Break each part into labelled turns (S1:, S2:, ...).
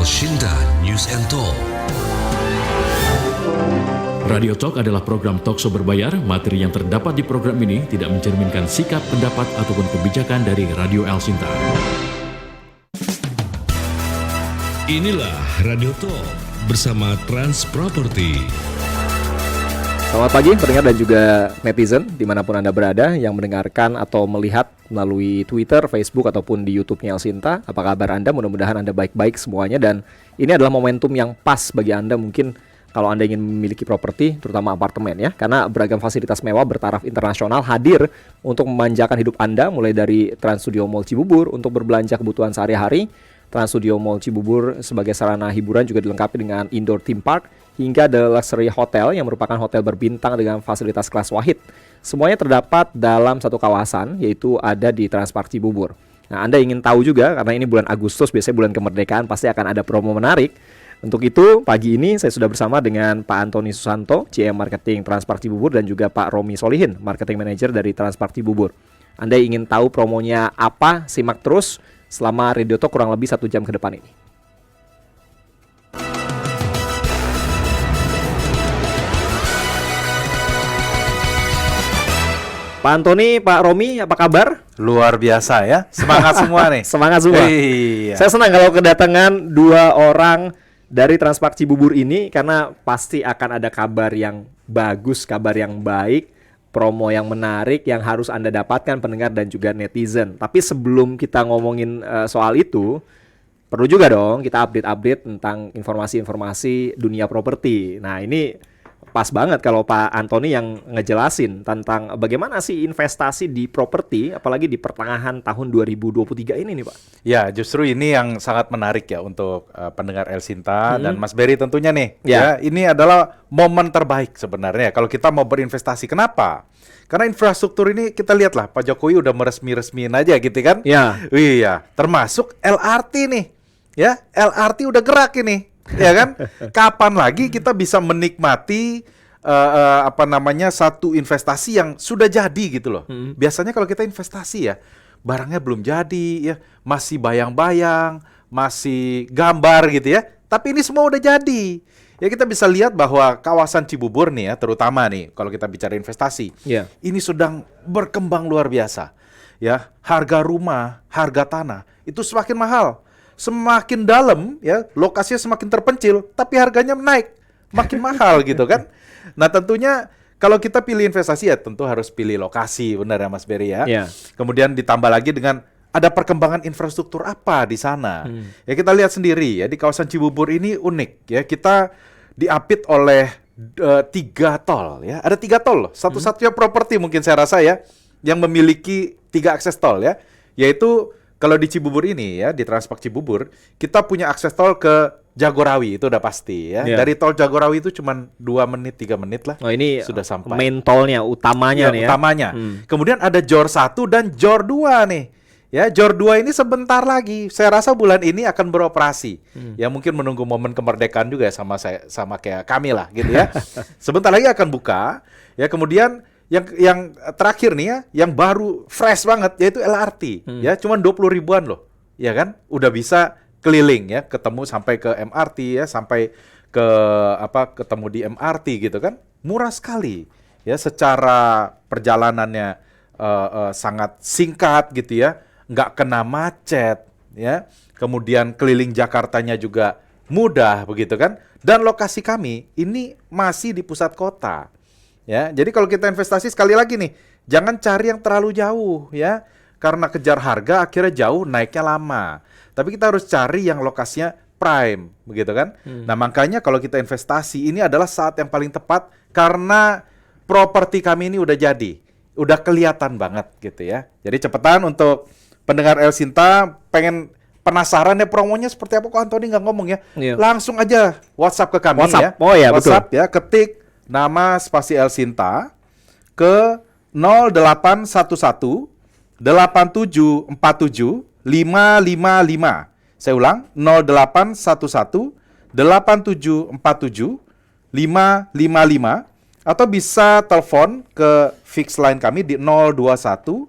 S1: El Shinta News and Talk.
S2: Radio Talk adalah program talkshow berbayar. Materi yang terdapat di program ini tidak mencerminkan sikap, pendapat, ataupun kebijakan dari Radio El Shinta.
S1: Inilah Radio Talk bersama Trans Property.
S3: Selamat pagi pendengar dan juga netizen dimanapun Anda berada yang mendengarkan atau melihat melalui Twitter, Facebook ataupun di YouTube-nya El Shinta. Apa kabar Anda? Mudah-mudahan Anda baik-baik semuanya, dan ini adalah momentum yang pas bagi Anda mungkin kalau Anda ingin memiliki properti, terutama apartemen ya, karena beragam fasilitas mewah bertaraf internasional hadir untuk memanjakan hidup Anda, mulai dari Trans Studio Mall Cibubur untuk berbelanja kebutuhan sehari-hari, Trans Studio Mall Cibubur sebagai sarana hiburan juga dilengkapi dengan indoor theme park, hingga The Luxury Hotel yang merupakan hotel berbintang dengan fasilitas kelas wahid. Semuanya terdapat dalam satu kawasan, yaitu ada di Transpark Cibubur. Nah, Anda ingin tahu juga, karena ini bulan Agustus, biasanya bulan kemerdekaan, pasti akan ada promo menarik. Untuk itu, pagi ini saya sudah bersama dengan Pak Antoni Susanto, GM Marketing Transpark Cibubur, dan juga Pak Romi Solihin, Marketing Manager dari Transpark Cibubur. Anda ingin tahu promonya apa? Simak terus selama Radio Talk kurang lebih 1 jam ke depan ini. Pak Antoni, Pak Romi, apa kabar?
S4: Luar biasa ya, semangat semua nih.
S3: Semangat semua.
S4: Iya.
S3: Saya senang kalau kedatangan 2 orang dari Transpark Cibubur ini, karena pasti akan ada kabar yang bagus, kabar yang baik, promo yang menarik yang harus Anda dapatkan pendengar dan juga netizen. Tapi sebelum kita ngomongin soal itu, perlu juga dong kita update-update tentang informasi-informasi dunia properti. Nah, ini pas banget kalau Pak Antoni yang ngejelasin tentang bagaimana sih investasi di properti, apalagi di pertengahan tahun 2023 ini nih Pak.
S4: Ya, justru ini yang sangat menarik ya untuk pendengar El Shinta dan Mas Berry tentunya nih. Ya, ini adalah momen terbaik sebenarnya kalau kita mau berinvestasi. Kenapa? Karena infrastruktur ini kita lihatlah, Pak Jokowi udah meresmi-resmiin aja gitu kan.
S3: Ya.
S4: Iya, termasuk LRT nih. Ya, LRT udah gerak ini. Ya kan? Kapan lagi kita bisa menikmati satu investasi yang sudah jadi gitu loh. Biasanya kalau kita investasi ya, barangnya belum jadi ya, masih bayang-bayang, masih gambar gitu ya. Tapi ini semua udah jadi. Ya, kita bisa lihat bahwa kawasan Cibubur nih ya, terutama nih kalau kita bicara investasi, ini sedang berkembang luar biasa. Ya, harga rumah, harga tanah itu semakin mahal. Semakin dalam ya, lokasinya semakin terpencil, tapi harganya naik, makin mahal gitu kan. Nah, tentunya kalau kita pilih investasi ya tentu harus pilih lokasi, benar ya Mas Berry ya. Kemudian ditambah lagi dengan ada perkembangan infrastruktur apa di sana. Ya, kita lihat sendiri ya, di kawasan Cibubur ini unik ya, kita diapit oleh 3 tol ya. Ada 3 tol, satu-satunya properti mungkin saya rasa ya yang memiliki 3 akses tol ya, yaitu kalau di Cibubur ini ya, di Transpark Cibubur, kita punya akses tol ke Jagorawi, itu udah pasti ya. Dari tol Jagorawi itu cuma 2 menit, 3 menit lah.
S3: Oh, ini
S4: sudah sampai.
S3: Main tolnya, utamanya nih ya.
S4: Utamanya. Kemudian ada JOR 1 dan JOR 2 nih. Ya, JOR 2 ini sebentar lagi. Saya rasa bulan ini akan beroperasi. Ya, mungkin menunggu momen kemerdekaan juga ya, sama kayak kami lah gitu ya. Sebentar lagi akan buka. Ya, kemudian yang terakhir nih ya, yang baru fresh banget yaitu LRT. Ya, cuman 20 ribuan loh. Ya kan? Udah bisa keliling ya, ketemu sampai ke MRT ya, sampai ke ketemu di MRT gitu kan. Murah sekali. Ya, secara perjalanannya sangat singkat gitu ya. Nggak kena macet ya. Kemudian keliling Jakartanya juga mudah begitu kan. Dan lokasi kami ini masih di pusat kota. Ya, jadi kalau kita investasi sekali lagi nih, jangan cari yang terlalu jauh ya, karena kejar harga akhirnya jauh, naiknya lama. Tapi kita harus cari yang lokasinya prime, begitu kan? Nah, makanya kalau kita investasi ini adalah saat yang paling tepat karena properti kami ini udah jadi, udah kelihatan banget gitu ya. Jadi cepetan untuk pendengar El Shinta pengen penasaran ya promonya seperti apa, kok Antoni nggak ngomong ya? Langsung aja WhatsApp ke kami ya.
S3: Oh ya,
S4: WhatsApp
S3: betul.
S4: Ya, ketik nama spasi El Shinta ke 0811 8747 555. Saya ulang, 0811 8747 555, atau bisa telepon ke fix line kami di 021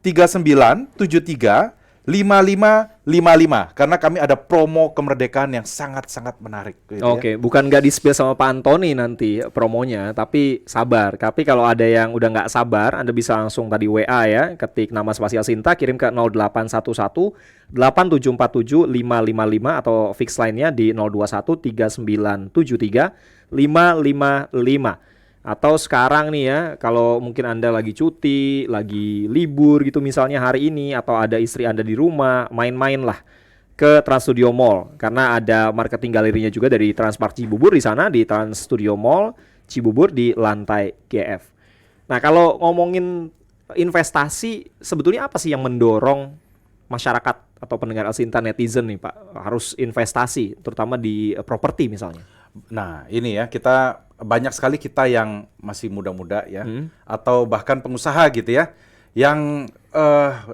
S4: 3973 5555 karena kami ada promo kemerdekaan yang sangat-sangat menarik gitu ya.
S3: Oke, bukan nggak di-spill sama Pak Antoni nanti promonya, tapi sabar. Tapi kalau ada yang udah nggak sabar, Anda bisa langsung tadi WA ya, ketik nama spasial Sinta, kirim ke 0811 8747 555 atau fix line-nya di 021 3973 555. Atau sekarang nih ya, kalau mungkin Anda lagi cuti, lagi libur gitu misalnya hari ini, atau ada istri Anda di rumah, main-main lah ke Trans Studio Mall. Karena ada marketing galerinya juga dari Transmart Cibubur di sana, di Trans Studio Mall Cibubur di lantai GF. Nah, kalau ngomongin investasi, sebetulnya apa sih yang mendorong masyarakat atau pendengar Elsinta netizen nih Pak, harus investasi, terutama di properti misalnya?
S4: Nah, ini ya, kita banyak sekali kita yang masih muda-muda ya, atau bahkan pengusaha gitu ya, yang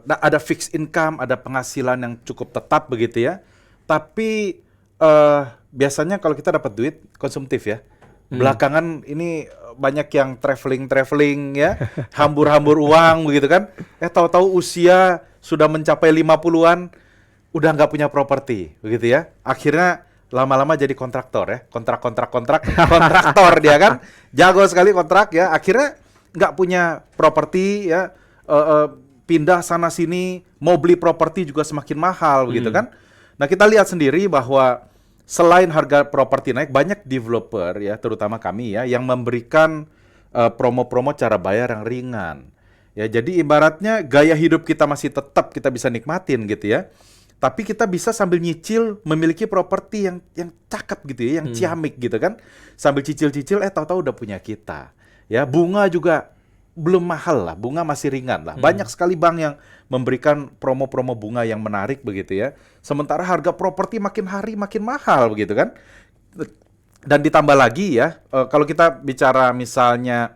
S4: ada fixed income, ada penghasilan yang cukup tetap begitu ya. Tapi biasanya kalau kita dapat duit konsumtif ya. Belakangan ini banyak yang traveling ya, hambur-hambur uang begitu kan. Tahu-tahu usia sudah mencapai 50-an, udah nggak punya properti begitu ya. Akhirnya lama-lama jadi kontraktor ya, kontraktor dia kan, jago sekali kontrak ya, akhirnya nggak punya properti ya, pindah sana sini, mau beli properti juga semakin mahal begitu kan. Nah, kita lihat sendiri bahwa selain harga properti naik, banyak developer ya, terutama kami ya, yang memberikan promo-promo cara bayar yang ringan ya. Jadi ibaratnya gaya hidup kita masih tetap kita bisa nikmatin gitu ya. Tapi kita bisa sambil nyicil memiliki properti yang cakep gitu ya, yang ciamik gitu kan. Sambil cicil-cicil tahu-tahu udah punya kita. Ya, bunga juga belum mahal lah, bunga masih ringan lah. Banyak sekali bank yang memberikan promo-promo bunga yang menarik begitu ya. Sementara harga properti makin hari makin mahal begitu kan. Dan ditambah lagi ya, kalau kita bicara misalnya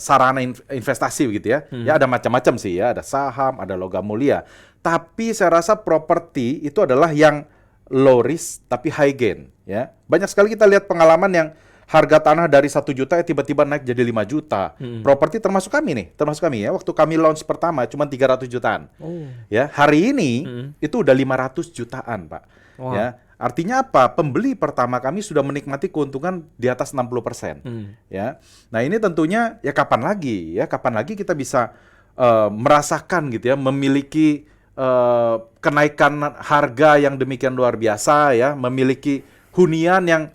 S4: sarana investasi begitu ya. Ya ada macam-macam sih ya, ada saham, ada logam mulia. Tapi saya rasa properti itu adalah yang low risk tapi high gain ya. Banyak sekali kita lihat pengalaman yang harga tanah dari 1 juta tiba-tiba naik jadi 5 juta. Properti termasuk kami ya. Waktu kami launch pertama cuma 300 jutaan. Ya, hari ini itu udah 500 jutaan, Pak.
S3: Wow.
S4: Ya. Artinya apa? Pembeli pertama kami sudah menikmati keuntungan di atas 60%. Ya. Nah, ini tentunya ya kapan lagi kita bisa merasakan gitu ya, memiliki kenaikan harga yang demikian luar biasa ya, memiliki hunian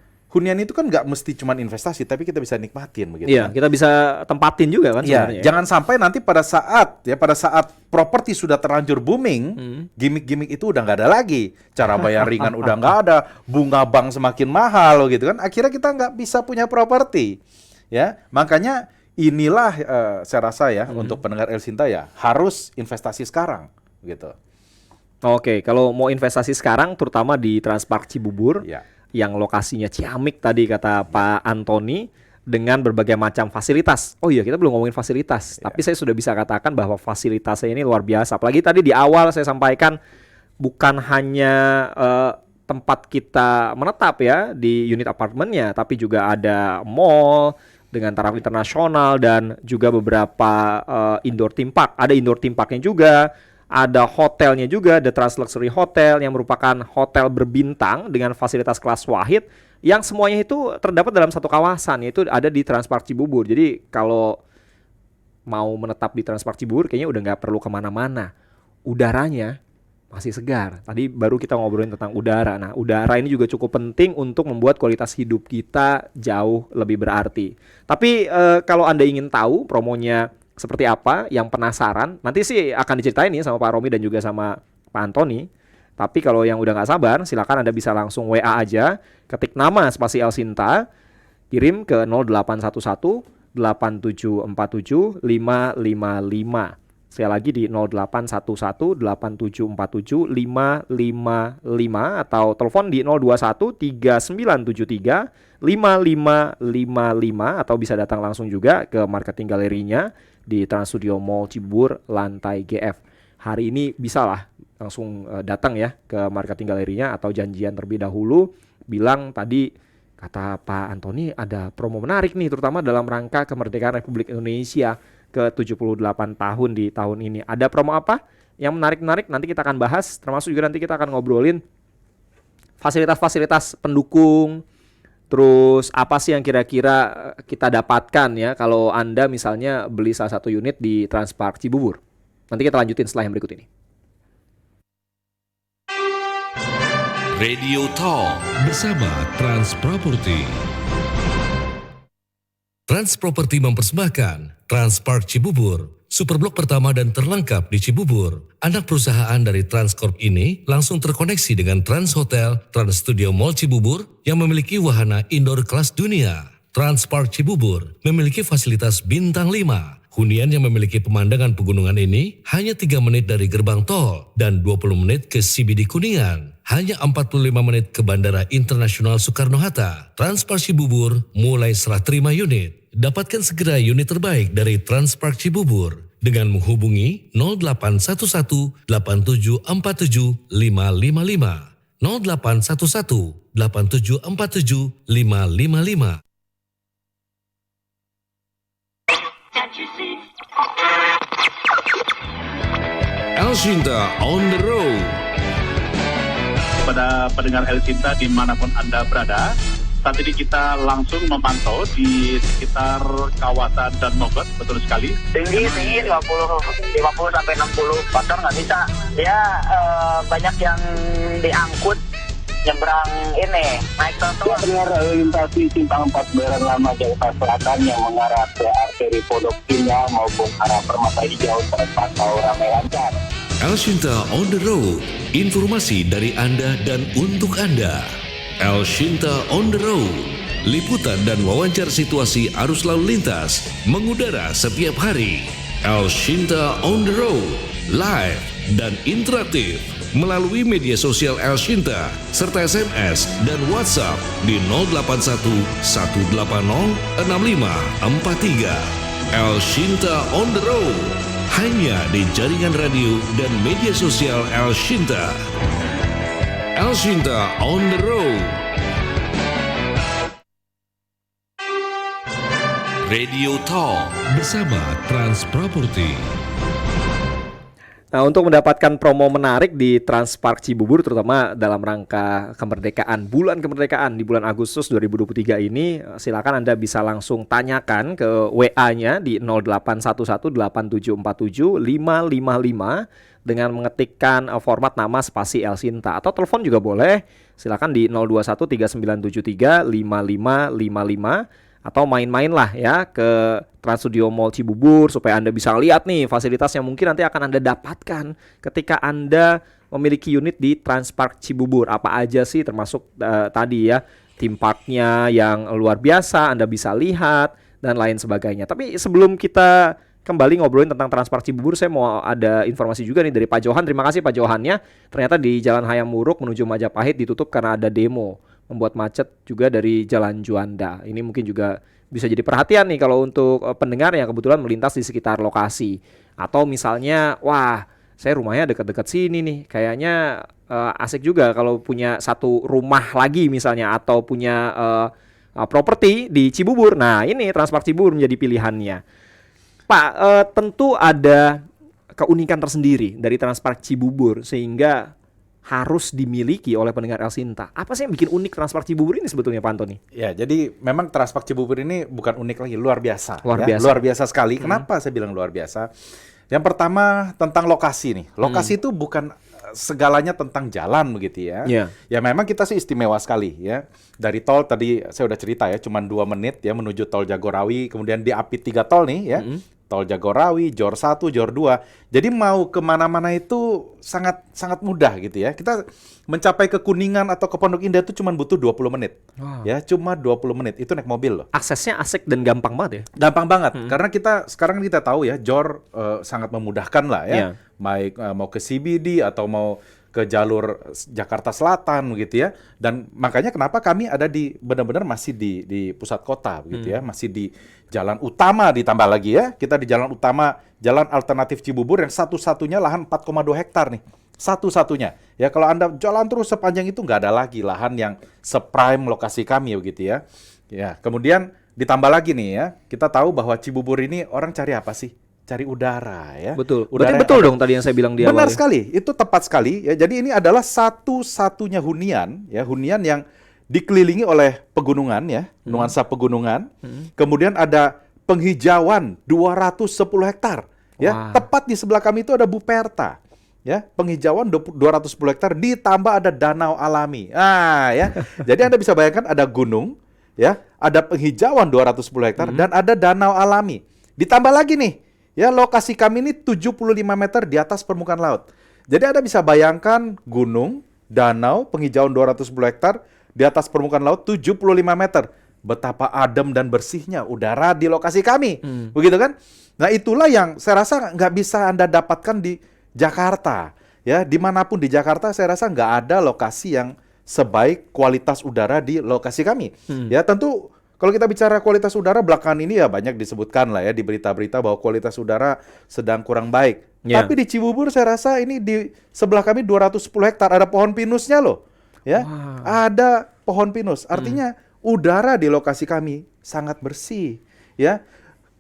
S4: itu kan nggak mesti cuma investasi, tapi kita bisa nikmatin begitu.
S3: Iya,
S4: kan?
S3: kita bisa tempatin juga kan sebenarnya.
S4: Jangan sampai nanti pada saat properti sudah terlanjur booming, gimmick-gimmick itu udah nggak ada lagi, cara bayar ringan udah nggak ada, bunga bank semakin mahal gitu kan, akhirnya kita nggak bisa punya properti. Ya, makanya inilah saya rasa ya untuk pendengar Elsinta ya harus investasi sekarang. Gitu.
S3: Oke, kalau mau investasi sekarang terutama di Transmart Cibubur yang lokasinya ciamik tadi kata Pak Antoni dengan berbagai macam fasilitas. Oh iya, kita belum ngomongin fasilitas, tapi saya sudah bisa katakan bahwa fasilitasnya ini luar biasa. Apalagi tadi di awal saya sampaikan bukan hanya tempat kita menetap ya di unit apartemennya, tapi juga ada mall dengan taraf internasional dan juga beberapa indoor theme park. Ada indoor theme parknya juga. Ada hotelnya juga, The Trans Luxury Hotel yang merupakan hotel berbintang dengan fasilitas kelas wahid yang semuanya itu terdapat dalam satu kawasan, yaitu ada di Transmart Cibubur. Jadi kalau mau menetap di Transmart Cibubur kayaknya udah nggak perlu kemana-mana. Udaranya masih segar. Tadi baru kita ngobrolin tentang udara. Nah, udara ini juga cukup penting untuk membuat kualitas hidup kita jauh lebih berarti. Tapi kalau Anda ingin tahu promonya seperti apa, yang penasaran, nanti sih akan diceritain nih sama Pak Romi dan juga sama Pak Antoni. Tapi kalau yang udah nggak sabar, silakan Anda bisa langsung WA aja, ketik nama spasi Elsinta, kirim ke 0811 8747 555. Sekali lagi di 0811 8747 555 atau telepon di 021 3973 5555 atau bisa datang langsung juga ke marketing galerinya di Trans Studio Mall Cibubur lantai GF. Hari ini bisa lah langsung datang ya ke marketing galerinya atau janjian terlebih dahulu, bilang tadi kata Pak Antoni ada promo menarik nih terutama dalam rangka kemerdekaan Republik Indonesia ke 78 tahun di tahun ini. Ada promo apa? yang menarik-menarik nanti kita akan bahas, termasuk juga nanti kita akan ngobrolin fasilitas-fasilitas pendukung, terus apa sih yang kira-kira kita dapatkan ya kalau Anda misalnya beli salah satu unit di Transpark Cibubur. Nanti kita lanjutin setelah yang berikut ini.
S1: Radio Talk bersama Trans Property. Trans Property mempersembahkan Transpark Cibubur, superblok pertama dan terlengkap di Cibubur. Anak perusahaan dari Transcorp ini langsung terkoneksi dengan Trans Hotel, Trans Studio Mall Cibubur yang memiliki wahana indoor kelas dunia. Transpark Cibubur memiliki fasilitas bintang 5. Hunian yang memiliki pemandangan pegunungan ini hanya 3 menit dari gerbang tol dan 20 menit ke CBD Kuningan. Hanya 45 menit ke Bandara Internasional Soekarno-Hatta. Transpark Cibubur mulai serah terima unit. Dapatkan segera unit terbaik dari Transpark Cibubur dengan menghubungi 0811 8747 555 0811 8747 555. El Shinta on the road.
S5: Pada pendengar El Cinta dimanapun Anda berada, saat ini kita langsung memantau di sekitar kawasan Dan Mogot, betul sekali.
S6: Tinggi 50 sampai 60 motor nggak bisa. Ya banyak yang diangkut nyebrang ini naik trotoar.
S5: Pendengar lintas simpang 4 Baran Lama Jakarta Selatan yang mengarah ke arteri Pondok Indah maupun arah Permata Hijau terpantau ramai lancar.
S1: El Shinta on the road. Informasi dari Anda dan untuk Anda. El Shinta on the road. Liputan dan wawancara situasi arus lalu lintas mengudara setiap hari. El Shinta on the road. Live dan interaktif melalui media sosial El Shinta serta SMS dan WhatsApp di 081 180 6543. El Shinta on the road. Hanya di jaringan radio dan media sosial El Shinta. El Shinta on the road. Radio Talk bersama Trans Property.
S3: Nah, untuk mendapatkan promo menarik di Transpark Cibubur, terutama dalam rangka kemerdekaan, bulan kemerdekaan di bulan Agustus 2023 ini, silakan Anda bisa langsung tanyakan ke WA-nya di 08118747 555 dengan mengetikkan format nama spasi El Shinta, atau telepon juga boleh. Silakan di 02139735555. Atau main-main lah ya ke Trans Studio Mall Cibubur supaya Anda bisa lihat nih fasilitas yang mungkin nanti akan Anda dapatkan ketika Anda memiliki unit di Transpark Cibubur. Apa aja sih, termasuk tadi ya theme parknya yang luar biasa Anda bisa lihat dan lain sebagainya. Tapi sebelum kita kembali ngobrolin tentang Transpark Cibubur, saya mau ada informasi juga nih dari Pak Johan. Terima kasih Pak Johannya. Ternyata di Jalan Hayam Wuruk menuju Majapahit ditutup karena ada demo, membuat macet juga dari Jalan Juanda. Ini mungkin juga bisa jadi perhatian nih kalau untuk pendengar yang kebetulan melintas di sekitar lokasi. Atau misalnya, wah saya rumahnya dekat-dekat sini nih, kayaknya asik juga kalau punya satu rumah lagi misalnya, atau punya properti di Cibubur. Nah ini Transpark Cibubur menjadi pilihannya. Pak, tentu ada keunikan tersendiri dari Transpark Cibubur sehingga harus dimiliki oleh pendengar El Shinta. Apa sih yang bikin unik Transpark Cibubur ini sebetulnya Pak Antoni?
S4: Ya, jadi memang Transpark Cibubur ini bukan unik lagi, luar biasa.
S3: Luar biasa.
S4: Luar biasa sekali. Kenapa saya bilang luar biasa? Yang pertama tentang lokasi nih. Lokasi itu bukan segalanya tentang jalan begitu ya.
S3: Yeah.
S4: Ya memang kita sih istimewa sekali ya. Dari tol tadi saya udah cerita ya, cuman 2 menit ya menuju tol Jagorawi, kemudian diapit 3 tol nih ya. Tol Jagorawi, Jor 1, Jor 2. Jadi mau kemana-mana itu sangat mudah gitu ya. Kita mencapai ke Kuningan atau ke Pondok Indah itu cuma butuh 20 menit. Wow. Ya, cuma 20 menit. Itu naik mobil loh.
S3: Aksesnya asik dan gampang banget ya?
S4: Gampang banget. Karena sekarang kita tahu ya, Jor sangat memudahkan lah ya. Baik mau ke CBD atau mau ke jalur Jakarta Selatan begitu ya. Dan makanya kenapa kami ada benar-benar masih di pusat kota begitu ya, masih di jalan utama ditambah lagi ya. Kita di jalan utama, jalan alternatif Cibubur yang satu-satunya lahan 4,2 hektar nih. Satu-satunya. Ya kalau Anda jalan terus sepanjang itu nggak ada lagi lahan yang seprime lokasi kami begitu ya. Ya, kemudian ditambah lagi nih ya. Kita tahu bahwa Cibubur ini orang cari apa sih? cari udara ya.
S3: Betul.
S4: Udara
S3: Berarti betul dong tadi yang saya bilang di awal.
S4: Benar
S3: ya?
S4: sekali, itu tepat sekali ya. Jadi ini adalah satu-satunya hunian ya, hunian yang dikelilingi oleh pegunungan ya, nuansa pegunungan. Kemudian ada penghijauan 210 hektar ya.
S3: Wah.
S4: Tepat di sebelah kami itu ada Buperta. Ya, penghijauan 210 hektar ditambah ada danau alami. Ah ya. Jadi Anda bisa bayangkan ada gunung ya, ada penghijauan 210 hektar dan ada danau alami. Ditambah lagi nih, ya lokasi kami ini 75 meter di atas permukaan laut. Jadi Anda bisa bayangkan gunung, danau, penghijauan 210 hektar di atas permukaan laut 75 meter. Betapa adem dan bersihnya udara di lokasi kami. Begitu kan? Nah itulah yang saya rasa nggak bisa Anda dapatkan di Jakarta. Ya, dimanapun di Jakarta saya rasa nggak ada lokasi yang sebaik kualitas udara di lokasi kami. Ya tentu kalau kita bicara kualitas udara belakangan ini ya banyak disebutkan lah ya di berita-berita bahwa kualitas udara sedang kurang baik.
S3: Ya.
S4: Tapi di Cibubur saya rasa ini di sebelah kami 210 hektar ada pohon pinusnya loh. Ya, ada pohon pinus. Artinya udara di lokasi kami sangat bersih. Ya,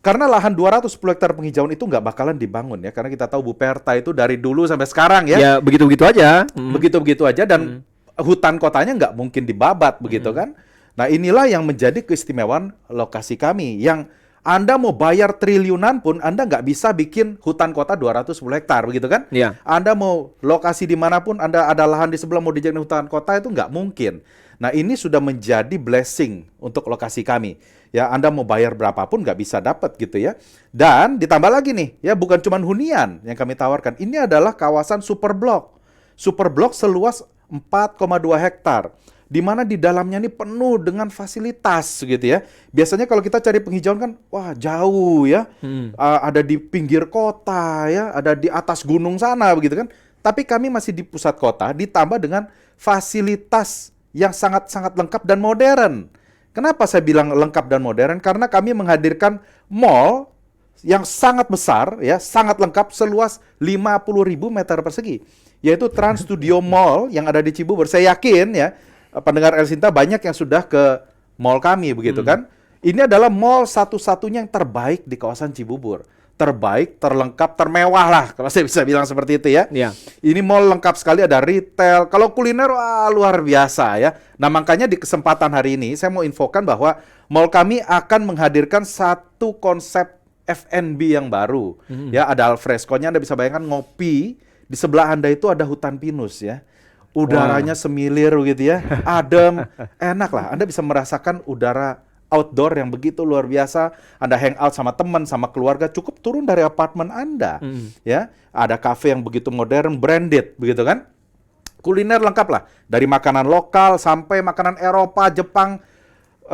S4: karena lahan 210 hektar penghijauan itu nggak bakalan dibangun ya. Karena kita tahu Buperta itu dari dulu sampai sekarang ya.
S3: Ya begitu-begitu aja.
S4: Begitu-begitu aja dan hutan kotanya nggak mungkin dibabat begitu kan. Nah inilah yang menjadi keistimewaan lokasi kami. Yang Anda mau bayar triliunan pun Anda nggak bisa bikin hutan kota 210 hektar begitu kan.
S3: Iya.
S4: Anda mau lokasi dimanapun Anda ada lahan di sebelah mau dijadikan hutan kota itu nggak mungkin. Nah ini sudah menjadi blessing untuk lokasi kami. Ya Anda mau bayar berapapun nggak bisa dapat gitu ya. Dan ditambah lagi nih ya bukan cuma hunian yang kami tawarkan. Ini adalah kawasan super blok. Super blok seluas 4,2 hektar. Di mana di dalamnya ini penuh dengan fasilitas gitu ya. Biasanya kalau kita cari penghijauan kan, wah jauh ya. Ada di pinggir kota ya, ada di atas gunung sana begitu kan. Tapi kami masih di pusat kota, ditambah dengan fasilitas yang sangat-sangat lengkap dan modern. Kenapa saya bilang lengkap dan modern? Karena kami menghadirkan mall yang sangat besar ya, sangat lengkap seluas 50.000 meter persegi. Yaitu Trans Studio Mall yang ada di Cibubur. Saya yakin ya, pendengar El Sinta banyak yang sudah ke mall kami begitu kan. Ini adalah mall satu-satunya yang terbaik di kawasan Cibubur. Terbaik, terlengkap, termewah lah kalau saya bisa bilang seperti itu ya.
S3: Iya.
S4: Ini mall lengkap sekali, ada retail. Kalau kuliner wah, luar biasa ya. Nah makanya di kesempatan hari ini saya mau infokan bahwa mall kami akan menghadirkan satu konsep F&B yang baru. Ya ada alfresco-nya, Anda bisa bayangkan ngopi. Di sebelah Anda itu ada hutan pinus ya. Udaranya semilir gitu ya, adem, enak lah. Anda bisa merasakan udara outdoor yang begitu luar biasa. Anda hangout sama teman, sama keluarga, cukup turun dari apartemen Anda. Ya, ada cafe yang begitu modern, branded, begitu kan? Kuliner lengkap lah, dari makanan lokal sampai makanan Eropa, Jepang,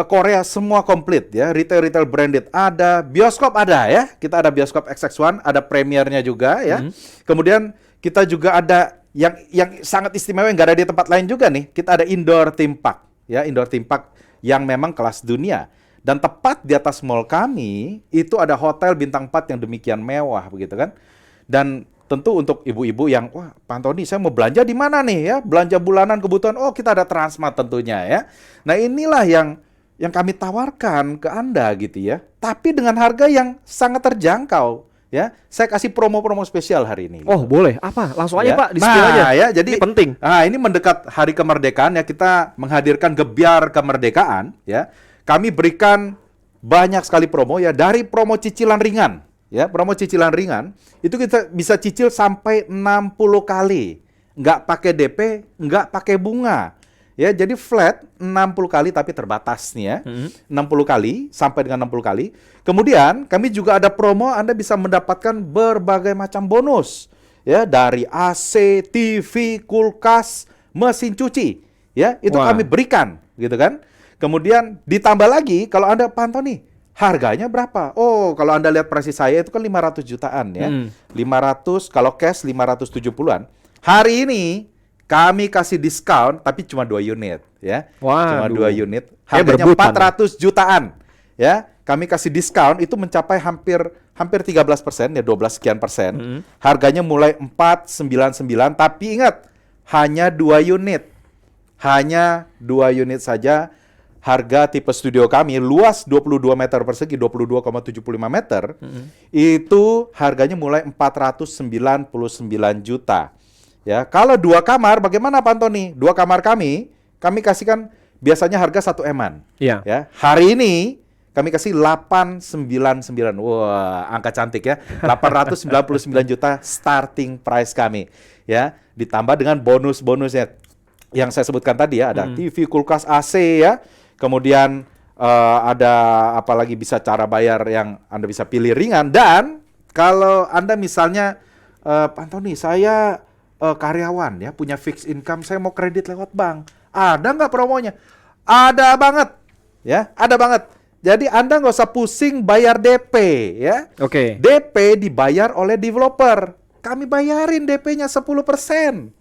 S4: Korea, semua komplit ya. Retail branded ada, bioskop ada ya. Kita ada bioskop XX1, ada premiernya juga ya. Kemudian kita juga ada yang sangat istimewa yang nggak ada di tempat lain juga nih. Kita ada indoor theme park ya, indoor theme park yang memang kelas dunia. Dan tepat di atas mall kami itu ada hotel bintang 4 yang demikian mewah begitu kan. Dan tentu untuk ibu-ibu yang wah Pak Antoni saya mau belanja di mana nih ya, belanja bulanan kebutuhan, oh kita ada Transmart tentunya ya. Nah inilah yang kami tawarkan ke Anda gitu ya. Tapi dengan harga yang sangat terjangkau. Ya, saya kasih promo-promo spesial hari ini.
S3: Oh boleh, apa? Langsung aja
S4: Ya.
S3: Pak, di-spill aja.
S4: Ya, jadi
S3: ini penting.
S4: Nah, ini mendekat hari kemerdekaan ya, kita menghadirkan gebiar kemerdekaan ya. Kami berikan banyak sekali promo ya, dari promo cicilan ringan ya, promo cicilan ringan itu kita bisa cicil sampai 60 kali. Nggak pakai DP, nggak pakai bunga. Ya, jadi flat 60 kali tapi terbatas nih ya. 60 kali sampai dengan 60 kali. Kemudian kami juga ada promo Anda bisa mendapatkan berbagai macam bonus. Ya, dari AC, TV, kulkas, mesin cuci. Ya, itu
S3: Wah.
S4: kami berikan gitu kan. Kemudian ditambah lagi kalau Anda pantau nih, harganya berapa? Oh, kalau Anda lihat pricing saya itu kan 500 jutaan ya. 500 kalau cash 570-an. Hari ini kami kasih diskon tapi cuma 2 unit ya. Cuma
S3: Waduh.
S4: 2 unit. Harganya
S3: berebut, Pan.
S4: 400 jutaan. Ya, kami kasih diskon itu mencapai hampir 13% ya, 12 sekian persen. Harganya mulai 499 tapi ingat hanya 2 unit. Hanya 2 unit saja. harga tipe studio kami luas 22 meter persegi, 22,75 meter, itu harganya mulai 499 juta. Ya, kalau 2 kamar, bagaimana Pak Antoni? 2 kamar kami kasihkan biasanya harga 1 M-an.
S3: Iya.
S4: Ya, hari ini kami kasih 899. Wah, angka cantik ya. 899 juta starting price kami. Ya, ditambah dengan bonus-bonusnya yang saya sebutkan tadi ya, ada TV, kulkas, AC ya. Kemudian ada apalagi bisa cara bayar yang Anda bisa pilih ringan. Dan kalau Anda misalnya Pak Antoni, saya karyawan ya, punya fixed income, saya mau kredit lewat bank. Ada nggak promonya? Ada banget. Ya, ada banget. Jadi Anda nggak usah pusing bayar DP ya.
S3: Oke.
S4: DP dibayar oleh developer. Kami bayarin DP-nya 10%.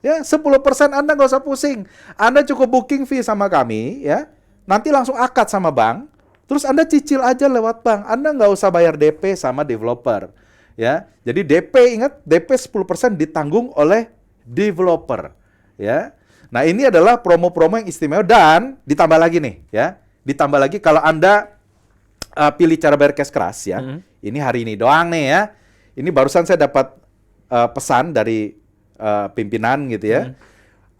S4: Ya, 10% Anda nggak usah pusing. Anda cukup booking fee sama kami ya. Nanti langsung akad sama bank, terus Anda cicil aja lewat bank. Anda nggak usah bayar DP sama developer. Ya, jadi DP, ingat, DP 10% ditanggung oleh developer. Ya, nah ini adalah promo-promo yang istimewa dan ditambah lagi nih, ya, ditambah lagi kalau Anda pilih cara bayar cash keras ya. Ini hari ini doang nih ya. Ini barusan saya dapat pesan dari pimpinan gitu ya.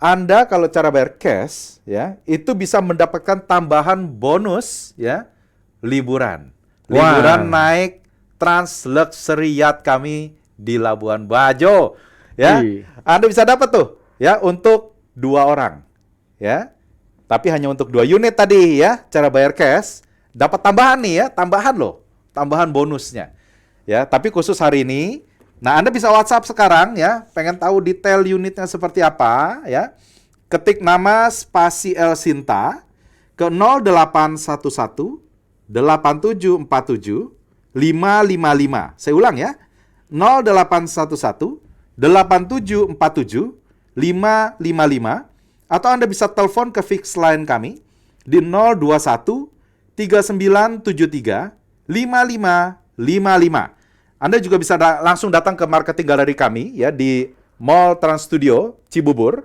S4: Anda kalau cara bayar cash ya, itu bisa mendapatkan tambahan bonus ya, liburan. Liburan naik Trans Luxury Yacht kami di Labuan Bajo ya. Anda bisa dapat tuh ya untuk 2 orang ya. Tapi hanya untuk 2 unit tadi ya, cara bayar cash. Dapat tambahan nih ya, tambahan loh. Tambahan bonusnya. Ya, tapi khusus hari ini. Nah, Anda bisa WhatsApp sekarang ya, pengen tahu detail unitnya seperti apa ya. Ketik nama spasi El Sinta ke 0811 8747 555. Saya ulang ya. 0811 8747 555 atau Anda bisa telepon ke fix line kami di 021 3973 5555. Anda juga bisa langsung datang ke marketing galeri kami ya di Mall Trans Studio Cibubur.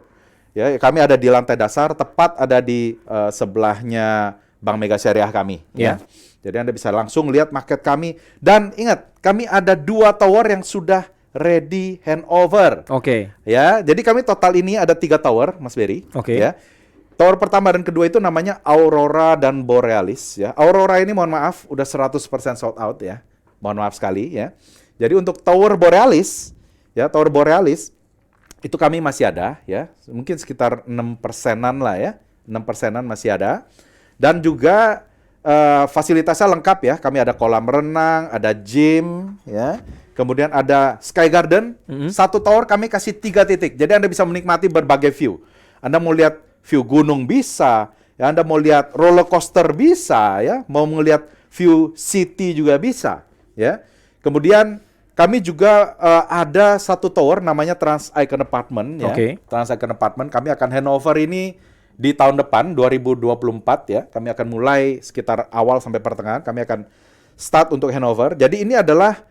S4: Ya, kami ada di lantai dasar, tepat ada di sebelahnya Bank Mega Syariah kami ya. Jadi Anda bisa langsung lihat market kami dan ingat, kami ada 2 tower yang sudah ready handover.
S3: Oke.
S4: Ya, jadi kami total ini ada 3 tower, Mas Berry.
S3: Oke.
S4: Ya. Tower pertama dan kedua itu namanya Aurora dan Borealis ya. Aurora ini mohon maaf udah 100% sold out ya. Mohon maaf sekali ya. Jadi untuk Tower Borealis ya, Tower Borealis itu kami masih ada ya. Mungkin sekitar 6%-an lah ya. 6%-an masih ada. Dan juga fasilitasnya lengkap ya. Kami ada kolam renang, ada gym ya. Kemudian ada Sky Garden. Satu tower kami kasih 3 titik. Jadi Anda bisa menikmati berbagai view. Anda mau lihat view gunung bisa, ya, Anda mau lihat roller coaster bisa ya, mau melihat view city juga bisa ya. Kemudian kami juga ada satu tower namanya Trans Icon Apartment ya. Trans Icon Apartment kami akan handover ini di tahun depan 2024 ya. Kami akan mulai sekitar awal sampai pertengahan kami akan start untuk handover. Jadi ini adalah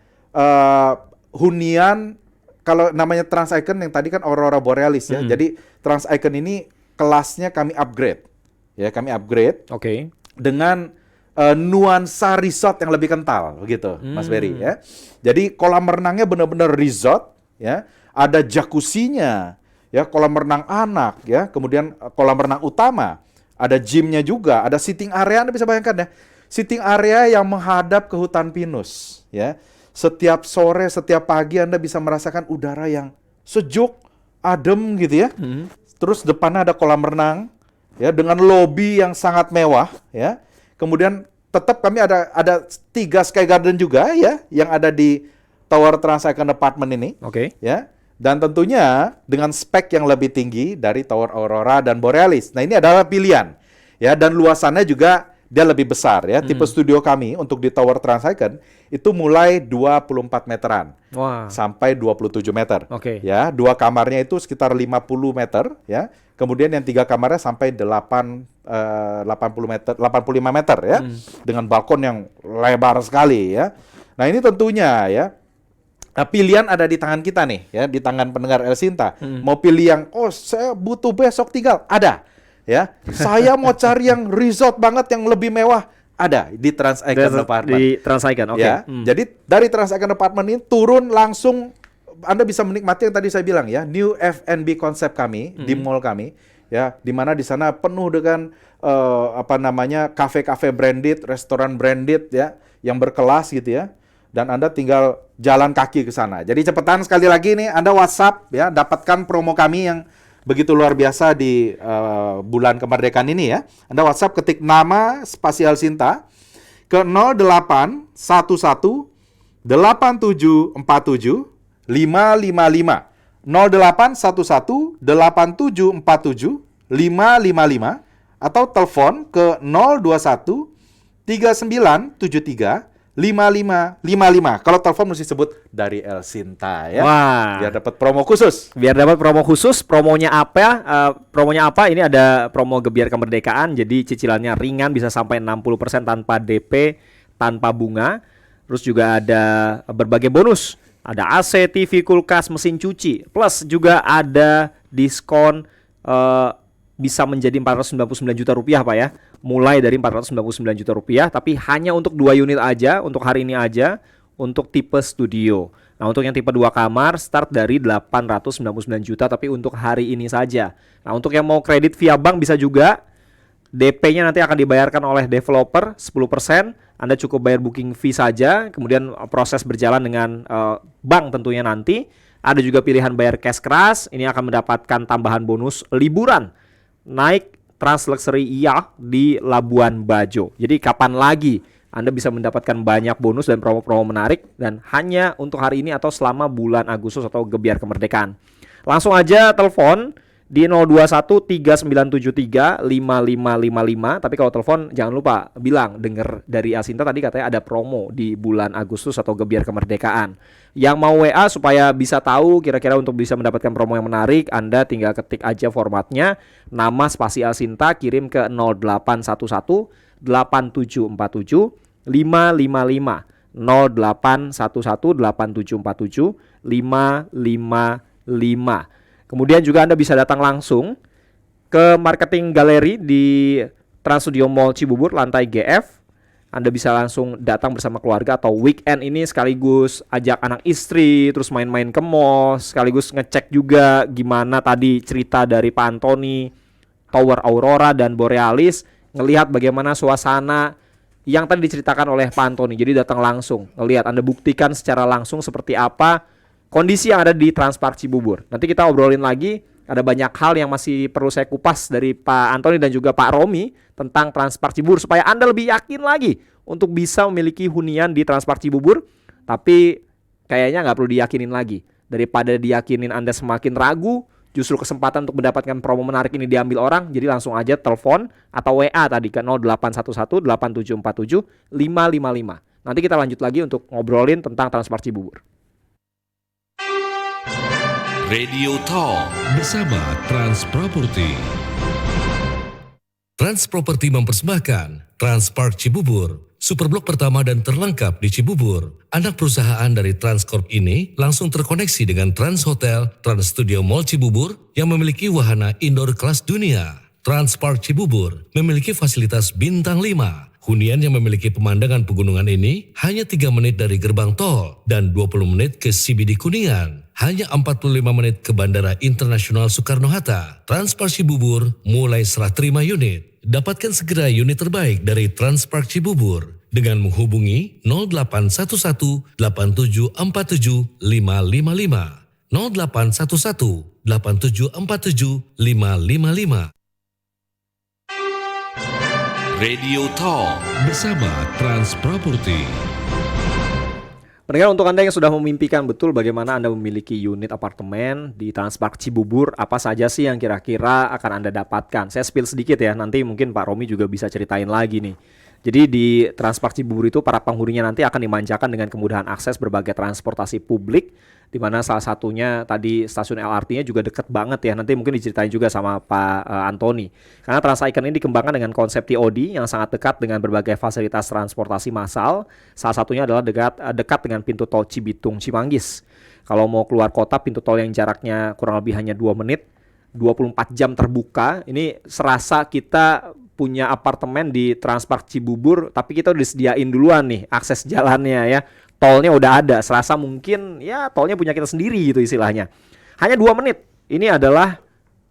S4: hunian kalau namanya Trans Icon yang tadi kan Aurora Borealis ya. Jadi Trans Icon ini kelasnya kami upgrade. Ya, kami upgrade. Dengan nuansa resort yang lebih kental begitu, Mas Berry ya. Jadi kolam renangnya benar-benar resort ya. Ada jacuzzinya ya, kolam renang anak ya. Kemudian kolam renang utama, ada gymnya juga, ada sitting area. Anda bisa bayangkan ya. Sitting area yang menghadap ke hutan pinus ya. Setiap sore, setiap pagi Anda bisa merasakan udara yang sejuk, adem gitu ya. Terus depannya ada kolam renang ya dengan lobi yang sangat mewah ya. Kemudian tetap kami ada 3 Sky Garden juga ya yang ada di Tower Trans Icon Apartment ini. Ya. Dan tentunya dengan spek yang lebih tinggi dari Tower Aurora dan Borealis. Nah, ini adalah pilihan. Ya, dan luasannya juga dia lebih besar ya. Tipe studio kami untuk di Tower Trans Icon itu mulai 24 meteran. Sampai 27 meter. Ya, 2 kamarnya itu sekitar 50 meter ya. Kemudian yang 3 kamarnya sampai 85 meter ya. Dengan balkon yang lebar sekali ya. Nah, ini tentunya ya. Nah, pilihan ada di tangan kita nih ya, di tangan pendengar El Sinta. Mau pilih yang saya butuh besok tinggal, ada. ya. Saya mau cari yang resort banget, yang lebih mewah. Ada di Trans Icon Apartment.
S3: Di Trans Icon, oke.
S4: Ya, jadi dari Trans Icon Apartment ini turun langsung Anda bisa menikmati yang tadi saya bilang ya, new F&B konsep kami di mall kami, ya, di mana di sana penuh dengan kafe-kafe branded, restoran branded ya, yang berkelas gitu ya. Dan Anda tinggal jalan kaki ke sana. Jadi cepetan sekali lagi nih, Anda WhatsApp ya, dapatkan promo kami yang begitu luar biasa di bulan kemerdekaan ini ya. Anda WhatsApp, ketik nama spasial Sinta ke 0811 8747 555. 0811 8747 555 atau telepon ke 021 3973 5555. Kalau telepon mesti sebut dari El Sinta ya.
S3: Wah.
S4: Biar dapat promo khusus.
S3: Promonya apa? Promonya apa? Ini ada promo Gebiar Kemerdekaan. Jadi cicilannya ringan, bisa sampai 60% tanpa DP, tanpa bunga. Terus juga ada berbagai bonus. Ada AC, TV, kulkas, mesin cuci. Plus juga ada diskon bisa menjadi 499 juta rupiah Pak ya. Mulai dari 499 juta rupiah, tapi hanya untuk 2 unit aja, untuk hari ini aja, untuk tipe studio. Nah, untuk yang tipe 2 kamar start dari 899 juta, tapi untuk hari ini saja. Nah, untuk yang mau kredit via bank bisa juga. DP-nya nanti akan dibayarkan oleh developer 10%. Anda cukup bayar booking fee saja, kemudian proses berjalan dengan bank tentunya nanti. Ada juga pilihan bayar cash keras, ini akan mendapatkan tambahan bonus liburan. Naik Trans Luxury Yacht di Labuan Bajo. Jadi kapan lagi Anda bisa mendapatkan banyak bonus dan promo-promo menarik, dan hanya untuk hari ini atau selama bulan Agustus atau Gebiar Kemerdekaan. Langsung aja telepon di 021 3973 5555. Tapi kalau telepon jangan lupa bilang denger dari Asinta tadi katanya ada promo di bulan Agustus atau Gebiar Kemerdekaan. Yang mau WA supaya bisa tahu kira-kira untuk bisa mendapatkan promo yang menarik, Anda tinggal ketik aja formatnya, nama spasi Asinta, kirim ke 0811 8747 555. 0811 8747 555. Kemudian juga Anda bisa datang langsung ke marketing galeri di Trans Studio Mall Cibubur lantai GF. Anda bisa langsung datang bersama keluarga, atau weekend ini sekaligus ajak anak istri terus main-main ke mall, sekaligus ngecek juga gimana tadi cerita dari Pak Antoni, Tower Aurora dan Borealis, ngelihat bagaimana suasana yang tadi diceritakan oleh Pak Antoni. Jadi datang langsung, ngelihat, Anda buktikan secara langsung seperti apa kondisi yang ada di Transpark Cibubur. Nanti kita obrolin lagi, ada banyak hal yang masih perlu saya kupas dari Pak Antoni dan juga Pak Romi tentang Transpark Cibubur, supaya Anda lebih yakin lagi untuk bisa memiliki hunian di Transpark Cibubur. Tapi kayaknya nggak perlu diyakinin lagi. Daripada diyakinin Anda semakin ragu, justru kesempatan untuk mendapatkan promo menarik ini diambil orang. Jadi langsung aja telepon atau WA tadi ke 0811 8747 555. Nanti kita lanjut lagi untuk ngobrolin tentang Transpark Cibubur.
S1: Radio Talk bersama Trans Property. Trans Property mempersembahkan Transpark Cibubur, superblok pertama dan terlengkap di Cibubur. Anak perusahaan dari Transcorp ini langsung terkoneksi dengan Trans Hotel, Trans Studio Mall Cibubur yang memiliki wahana indoor kelas dunia. Transpark Cibubur memiliki fasilitas bintang 5. Hunian yang memiliki pemandangan pegunungan ini hanya 3 menit dari gerbang tol dan 20 menit ke CBD Kuningan. Hanya 45 menit ke Bandara Internasional Soekarno-Hatta. Transpark Cibubur mulai serah terima unit. Dapatkan segera unit terbaik dari Transpark Cibubur dengan menghubungi 0811 8747 555. 0811 8747 555. Radio Talk bersama Trans Property.
S3: Pendengar, untuk Anda yang sudah memimpikan betul bagaimana Anda memiliki unit apartemen di Transpark Cibubur, apa saja sih yang kira-kira akan Anda dapatkan? Saya spill sedikit ya, nanti mungkin Pak Romi juga bisa ceritain lagi nih. Jadi di Transpark Cibubur itu para penghuninya nanti akan dimanjakan dengan kemudahan akses berbagai transportasi publik, di mana salah satunya tadi stasiun LRT-nya juga deket banget ya. Nanti mungkin diceritain juga sama Pak Antoni. Karena Trans Icon ini dikembangkan dengan konsep TOD yang sangat dekat dengan berbagai fasilitas transportasi massal. Salah satunya adalah dekat dengan pintu tol Cibitung Cimanggis. Kalau mau keluar kota, pintu tol yang jaraknya kurang lebih hanya 2 menit, 24 jam terbuka. Ini serasa kita punya apartemen di Transpark Cibubur, tapi kita udah disediain duluan nih akses jalannya ya. Tolnya udah ada, serasa mungkin ya tolnya punya kita sendiri gitu istilahnya. Hanya 2 menit, ini adalah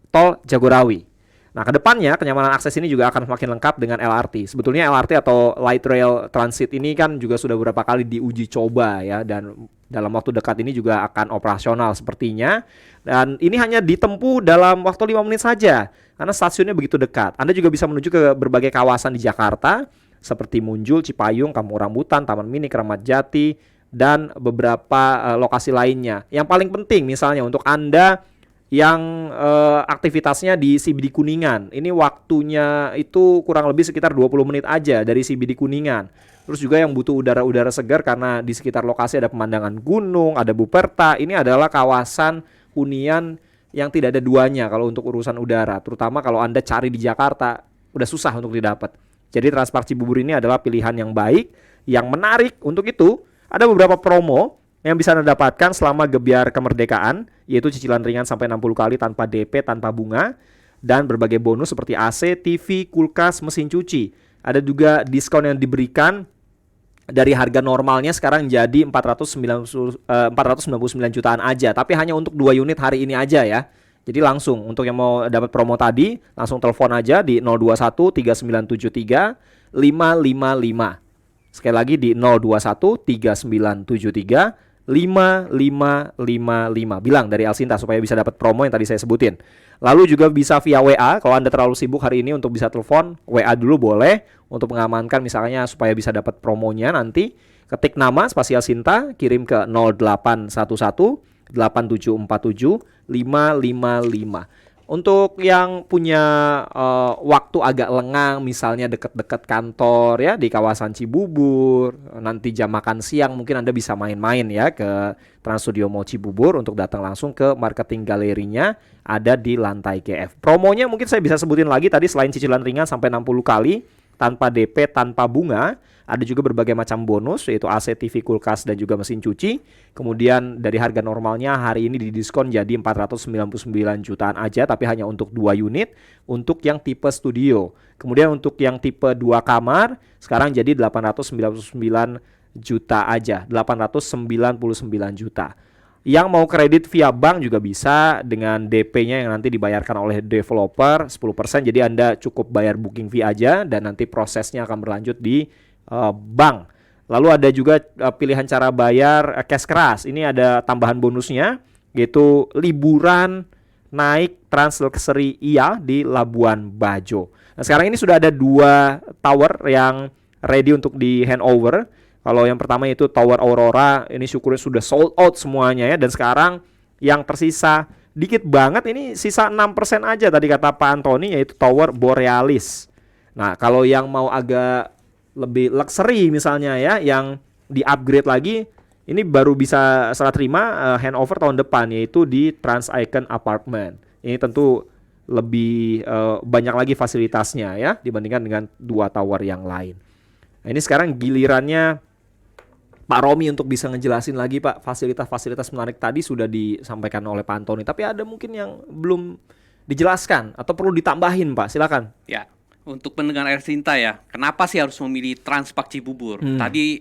S3: tol Jagorawi. Nah, kedepannya kenyamanan akses ini juga akan semakin lengkap dengan LRT. Sebetulnya LRT atau Light Rail Transit ini kan juga sudah beberapa kali diuji coba ya, dan dalam waktu dekat ini juga akan operasional sepertinya. Dan ini hanya ditempuh dalam waktu 5 menit saja, karena stasiunnya begitu dekat. Anda juga bisa menuju ke berbagai kawasan di Jakarta, seperti Munjul, Cipayung, Kampung Rambutan, Taman Mini, Keramat Jati, dan beberapa lokasi lainnya. Yang paling penting misalnya untuk Anda yang aktivitasnya di CBD Kuningan, ini waktunya itu kurang lebih sekitar 20 menit aja dari CBD Kuningan. Terus juga yang butuh udara-udara segar karena di sekitar lokasi ada pemandangan gunung, ada Buperta. Ini adalah kawasan hunian yang tidak ada duanya kalau untuk urusan udara, terutama kalau Anda cari di Jakarta udah susah untuk didapat. Jadi Transpark Cibubur ini adalah pilihan yang baik, yang menarik. Untuk itu ada beberapa promo yang bisa Anda dapatkan selama gebiar kemerdekaan, yaitu cicilan ringan sampai 60 kali tanpa DP, tanpa bunga, dan berbagai bonus seperti AC, TV, kulkas, mesin cuci. Ada juga diskon yang diberikan dari harga normalnya sekarang jadi 499 jutaan aja, tapi hanya untuk 2 unit hari ini aja ya. Jadi langsung untuk yang mau dapat promo tadi, langsung telepon aja di 021 3973 555. Sekali lagi di 021 3973 5555. Bilang dari Alsinta supaya bisa dapat promo yang tadi saya sebutin. Lalu juga bisa via WA. Kalau Anda terlalu sibuk hari ini untuk bisa telepon, WA dulu boleh untuk mengamankan misalnya supaya bisa dapat promonya nanti. Ketik nama spasial Sinta, kirim ke 0811 8747 555. Untuk yang punya waktu agak lengang, misalnya dekat-dekat kantor ya di kawasan Cibubur, nanti jam makan siang mungkin Anda bisa main-main ya ke Trans Studio Mall Cibubur untuk datang langsung ke marketing galerinya, ada di lantai GF. Promonya mungkin saya bisa sebutin lagi tadi, selain cicilan ringan sampai 60 kali tanpa DP, tanpa bunga, ada juga berbagai macam bonus yaitu AC, TV, kulkas, dan juga mesin cuci. Kemudian dari harga normalnya hari ini didiskon jadi 499 jutaan aja, tapi hanya untuk 2 unit untuk yang tipe studio. Kemudian untuk yang tipe 2 kamar sekarang jadi 899 juta aja, 899 juta. Yang mau kredit via bank juga bisa dengan DP-nya yang nanti dibayarkan oleh developer 10%. Jadi Anda cukup bayar booking fee aja dan nanti prosesnya akan berlanjut di bank. Lalu ada juga pilihan cara bayar cash keras. Ini ada tambahan bonusnya, yaitu liburan naik Trans Luxury IA di Labuan Bajo. Nah, sekarang ini sudah ada 2 tower yang ready untuk di handover. Kalau yang pertama itu Tower Aurora, ini syukurnya sudah sold out semuanya ya. Dan sekarang yang tersisa dikit banget, ini sisa 6% aja tadi kata Pak Antoni, yaitu Tower Borealis. Nah, kalau yang mau agak lebih luxury misalnya ya, yang di-upgrade lagi, ini baru bisa serah terima handover tahun depan, yaitu di Trans Icon Apartment. Ini tentu lebih banyak lagi fasilitasnya ya dibandingkan dengan 2 tower yang lain. Nah, ini sekarang gilirannya Pak Romi untuk bisa ngejelasin lagi Pak, fasilitas-fasilitas menarik tadi sudah disampaikan oleh Pak Antoni, tapi ada mungkin yang belum dijelaskan atau perlu ditambahin Pak, silakan.
S7: Ya, untuk pendengar Air Sinta ya, kenapa sih harus memilih Transpark Cibubur? Tadi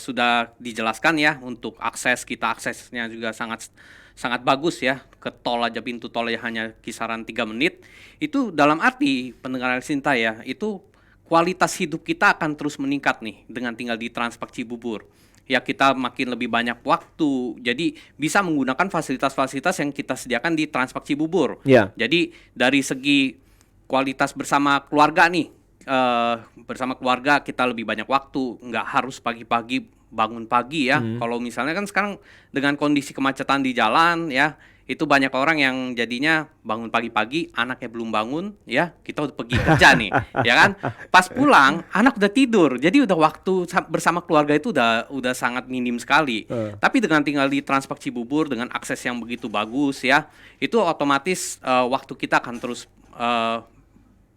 S7: sudah dijelaskan ya, untuk aksesnya juga sangat bagus ya, ke tol aja, pintu tol ya hanya kisaran 3 menit. Itu dalam arti pendengar Air Sinta ya, itu kualitas hidup kita akan terus meningkat nih dengan tinggal di Transpark Cibubur. Ya, kita makin lebih banyak waktu, jadi bisa menggunakan fasilitas-fasilitas yang kita sediakan di Transpark Cibubur.
S3: Ya.
S7: Jadi dari segi kualitas bersama keluarga nih, bersama keluarga kita lebih banyak waktu, nggak harus pagi-pagi bangun pagi ya. Kalau misalnya kan sekarang dengan kondisi kemacetan di jalan ya, itu banyak orang yang jadinya bangun pagi-pagi, anaknya belum bangun ya, kita udah pergi kerja nih, ya kan? Pas pulang, anak udah tidur, jadi udah waktu bersama keluarga itu udah sangat minim sekali. Tapi dengan tinggal di Transpark Cibubur dengan akses yang begitu bagus ya, itu otomatis waktu kita akan terus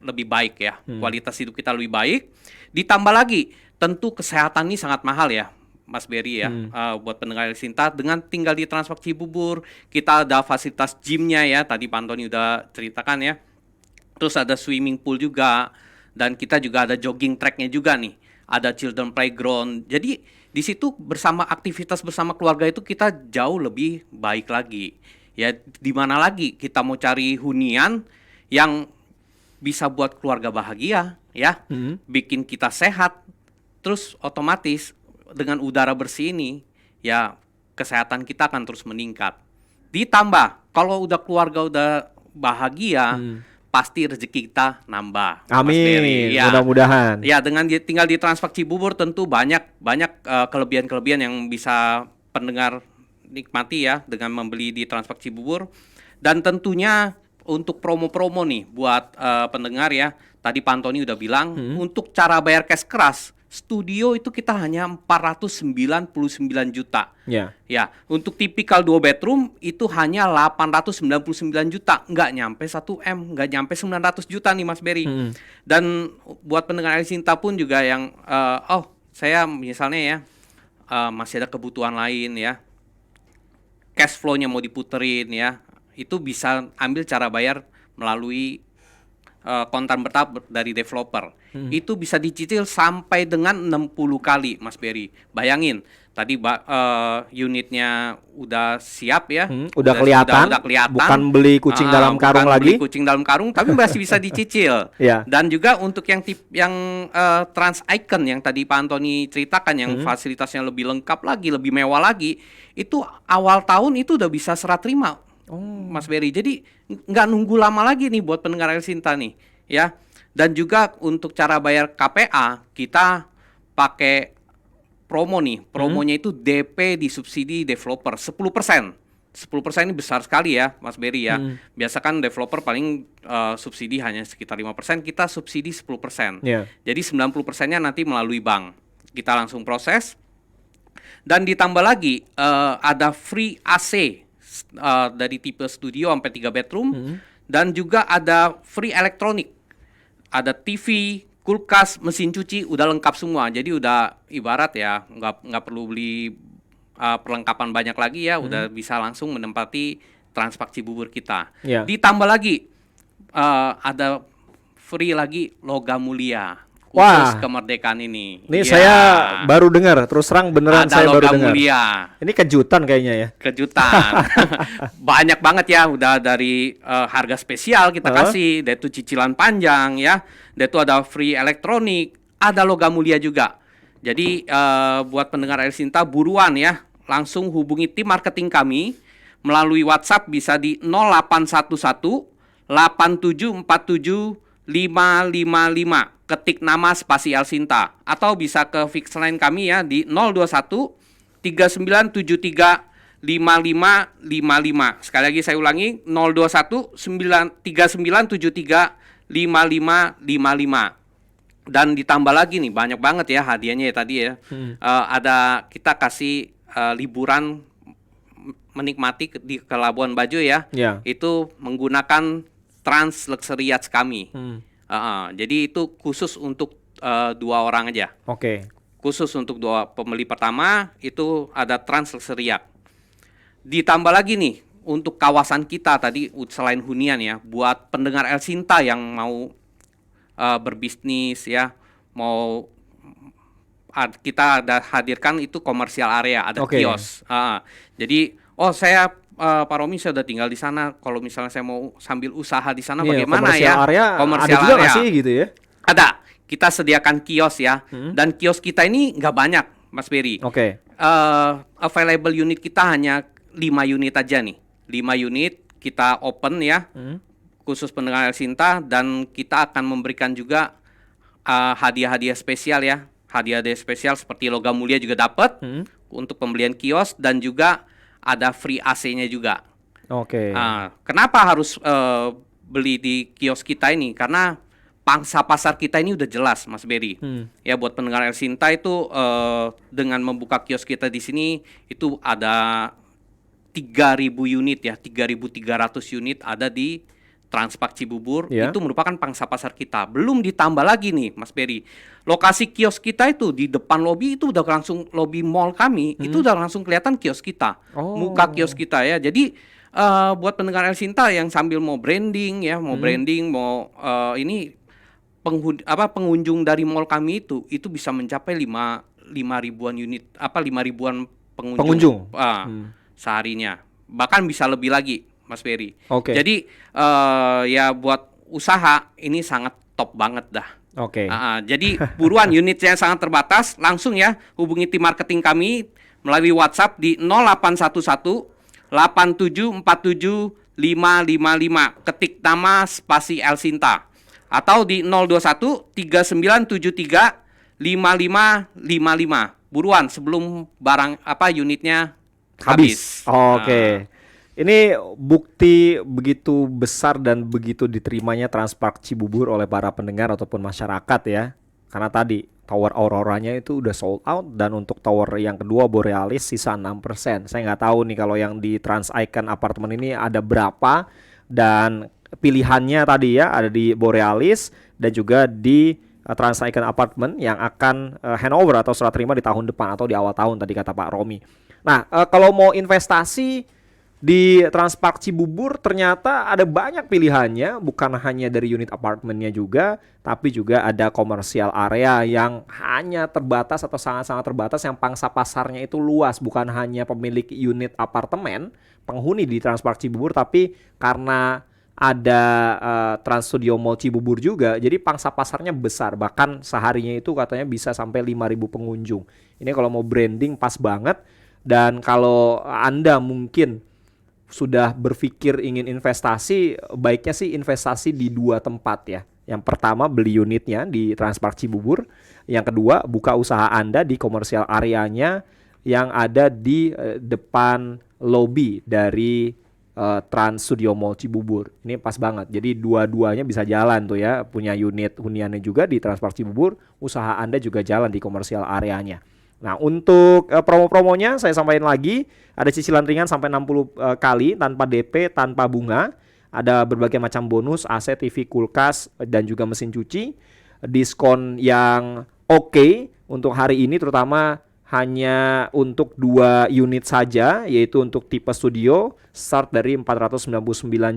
S7: lebih baik ya, kualitas hidup kita lebih baik. Ditambah lagi, tentu kesehatan ini sangat mahal ya. Mas Berry ya, buat pendengar El Sinta, dengan tinggal di Transpark Cibubur, kita ada fasilitas gymnya ya, tadi Pak Antoni udah ceritakan ya. Terus ada swimming pool juga, dan kita juga ada jogging tracknya juga nih, ada children playground. Jadi di situ aktivitas bersama keluarga itu kita jauh lebih baik lagi. Ya, di mana lagi kita mau cari hunian yang bisa buat keluarga bahagia ya, bikin kita sehat, terus otomatis dengan udara bersih ini, ya kesehatan kita akan terus meningkat. Ditambah, kalau udah keluarga udah bahagia, pasti rezeki kita nambah. Mas Berry.
S3: Amin,
S7: Ya.
S3: mudah-mudahan.
S7: Ya, dengan tinggal di Transpark Cibubur tentu banyak kelebihan-kelebihan yang bisa pendengar nikmati ya dengan membeli di Transpark Cibubur. Dan tentunya untuk promo-promo nih buat pendengar ya. Tadi Pak Antoni udah bilang, untuk cara bayar cash keras, studio itu kita hanya 499 juta.
S3: Ya.
S7: Ya, untuk tipikal 2 bedroom itu hanya 899 juta, nggak nyampe 1 M, nggak nyampe 900 juta nih Mas Berry. Dan buat pendengar El Sinta pun juga yang, saya misalnya ya, masih ada kebutuhan lain ya, cash flow-nya mau diputerin ya, itu bisa ambil cara bayar melalui kontan bertahap dari developer. Itu bisa dicicil sampai dengan 60 kali Mas Berry. Bayangin, tadi unitnya udah siap ya.
S3: Udah kelihatan, bukan beli kucing dalam karung
S7: bukan
S3: lagi.
S7: beli kucing dalam karung, tapi masih bisa dicicil.
S3: Ya.
S7: Dan juga untuk yang Trans Icon yang tadi Pak Antoni ceritakan, yang fasilitasnya lebih lengkap lagi, lebih mewah lagi, itu awal tahun itu udah bisa serah terima. Mas Berry, jadi nggak nunggu lama lagi nih buat pendengar El Sinta nih, ya. Dan juga untuk cara bayar KPA kita pakai promo nih, promonya itu DP disubsidi developer 10%. 10% ini besar sekali ya, Mas Berry ya. Biasa kan developer paling subsidi hanya sekitar 5%, kita subsidi 10%.
S3: Yeah.
S7: Jadi 90%-nya nanti melalui bank. Kita langsung proses. Dan ditambah lagi ada free AC dari tipe studio sampai 3 bedroom, dan juga ada free elektronik, ada TV, kulkas, mesin cuci, udah lengkap semua. Jadi udah ibarat ya, nggak perlu beli perlengkapan banyak lagi ya, udah bisa langsung menempati Transpark Cibubur kita.
S3: Yeah.
S7: Ditambah lagi ada free lagi logam mulia.
S3: Wah,
S7: khusus kemerdekaan ini.
S3: Ini
S7: Ya.
S3: saya baru dengar, terus terang beneran
S7: Ada
S3: saya baru
S7: logam
S3: dengar.
S7: mulia.
S3: Ini kejutan kayaknya ya.
S7: Kejutan. Banyak banget ya, udah dari harga spesial kita kasih, dan itu cicilan panjang ya. Dan itu ada free elektronik, ada logam mulia juga. Jadi buat pendengar El Sinta buruan ya, langsung hubungi tim marketing kami melalui WhatsApp, bisa di 0811 8747 555. Ketik nama spasi El Sinta, atau bisa ke fix line kami ya di 021 3973 5555. Sekali lagi saya ulangi, 021 3973 5555. Dan ditambah lagi nih, banyak banget ya hadiahnya ya tadi ya. Ada kita kasih liburan menikmati ke Labuan Bajo ya.
S3: Ya.
S7: Itu menggunakan Trans Luxury Yachts kami. Jadi itu khusus untuk 2 orang aja.
S3: Oke.
S7: Khusus untuk 2 pembeli pertama itu ada Trans Luxury Yacht. Ditambah lagi nih untuk kawasan kita tadi selain hunian ya, buat pendengar El Sinta yang mau berbisnis ya, mau kita ada hadirkan itu komersial area, ada kios. Jadi saya Pak Romi, saya udah tinggal di sana. Kalau misalnya saya mau sambil usaha di sana, bagaimana ya?
S3: Komersial area ada juga nggak sih gitu ya?
S7: Ada. Kita sediakan kios ya. Dan kios kita ini nggak banyak, Mas Berry.
S3: Oke.
S7: Available unit kita hanya 5 unit aja nih. 5 unit kita open ya. Khusus pendengar El Sinta, dan kita akan memberikan juga hadiah-hadiah spesial ya. Hadiah-hadiah spesial seperti logam mulia juga dapat untuk pembelian kios, dan juga ada free AC-nya juga.
S3: Oke.
S7: Kenapa harus beli di kios kita ini? Karena pangsa pasar kita ini udah jelas, Mas Berry. Ya, buat pendengar El Sinta itu dengan membuka kios kita di sini itu ada 3.000 unit ya, 3.300 unit ada di Transpark Cibubur
S3: Ya.
S7: itu merupakan pangsa pasar kita. Belum ditambah lagi nih Mas Berry. Lokasi kios kita itu di depan lobi itu udah langsung lobi mall kami, itu udah langsung kelihatan kios kita.
S3: Oh.
S7: Muka kios kita ya. Jadi buat pendengar El Sinta yang sambil mau branding ya, mau branding, mau ini pengunjung dari mall kami itu bisa mencapai 5 ribuan unit, 5 ribuan pengunjung. Seharinya. Bahkan bisa lebih lagi, Mas Berry.
S3: Oke.
S7: Jadi ya buat usaha ini sangat top banget dah.
S3: Oke.
S7: Jadi buruan, unitnya sangat terbatas, langsung ya hubungi tim marketing kami melalui WhatsApp di 0811 8747 555, ketik nama spasi El Sinta, atau di 021 3973 5555. Buruan sebelum barang unitnya habis.
S3: Oke. Ini bukti begitu besar dan begitu diterimanya Transpark Cibubur oleh para pendengar ataupun masyarakat ya. Karena tadi Tower Auroranya itu udah sold out, dan untuk tower yang kedua Borealis sisa 6%. Saya nggak tahu nih kalau yang di Trans Icon Apartment ini ada berapa, dan pilihannya tadi ya ada di Borealis dan juga di Trans Icon Apartment yang akan handover atau serah terima di tahun depan atau di awal tahun tadi kata Pak Romi. Nah, kalau mau investasi di Transpark Cibubur ternyata ada banyak pilihannya, bukan hanya dari unit apartemennya juga, tapi juga ada komersial area yang hanya terbatas atau sangat-sangat terbatas, yang pangsa pasarnya itu luas, bukan hanya pemilik unit apartemen, penghuni di Transpark Cibubur, tapi karena ada Trans Studio Mall Cibubur juga, jadi pangsa pasarnya besar, bahkan seharinya itu katanya bisa sampai 5.000 pengunjung. Ini kalau mau branding pas banget. Dan kalau Anda mungkin sudah berpikir ingin investasi, baiknya sih investasi di 2 tempat ya. Yang pertama beli unitnya di Transpark Cibubur, yang kedua buka usaha Anda di komersial areanya yang ada di depan lobi dari Trans Studio Mall Cibubur. Ini pas banget. Jadi dua-duanya bisa jalan tuh ya. Punya unit huniannya juga di Transpark Cibubur, usaha Anda juga jalan di komersial areanya. Nah, untuk promo-promonya saya sampaikan lagi, ada cicilan ringan sampai 60 kali tanpa DP, tanpa bunga. Ada berbagai macam bonus, AC, TV, kulkas, dan juga mesin cuci. Diskon yang oke untuk hari ini, terutama hanya untuk 2 unit saja, yaitu untuk tipe studio start dari 499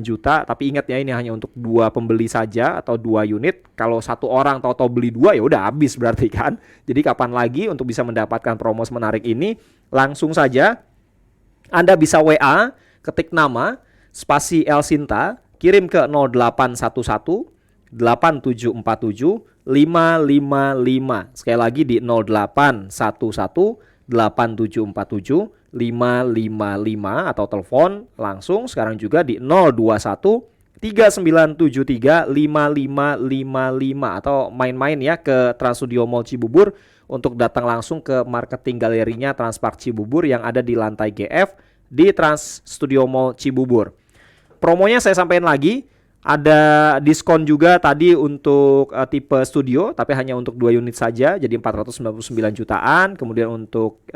S3: juta. Tapi ingat ya, ini hanya untuk 2 pembeli saja atau 2 unit. Kalau satu orang tahu-tahu beli 2 ya udah habis berarti kan. Jadi kapan lagi untuk bisa mendapatkan promo menarik ini? Langsung saja Anda bisa WA, ketik nama spasi El Sinta, kirim ke 0811 8747 555. Sekali lagi di 0811 8747 555 atau telepon langsung sekarang juga di 021 3973 5555 atau main-main ya ke Trans Studio Mall Cibubur untuk datang langsung ke marketing galerinya Transpark Cibubur yang ada di lantai GF di Trans Studio Mall Cibubur. Promonya saya sampaikan lagi, ada diskon juga tadi untuk tipe studio, tapi hanya untuk 2 unit saja, jadi 499 jutaan. Kemudian untuk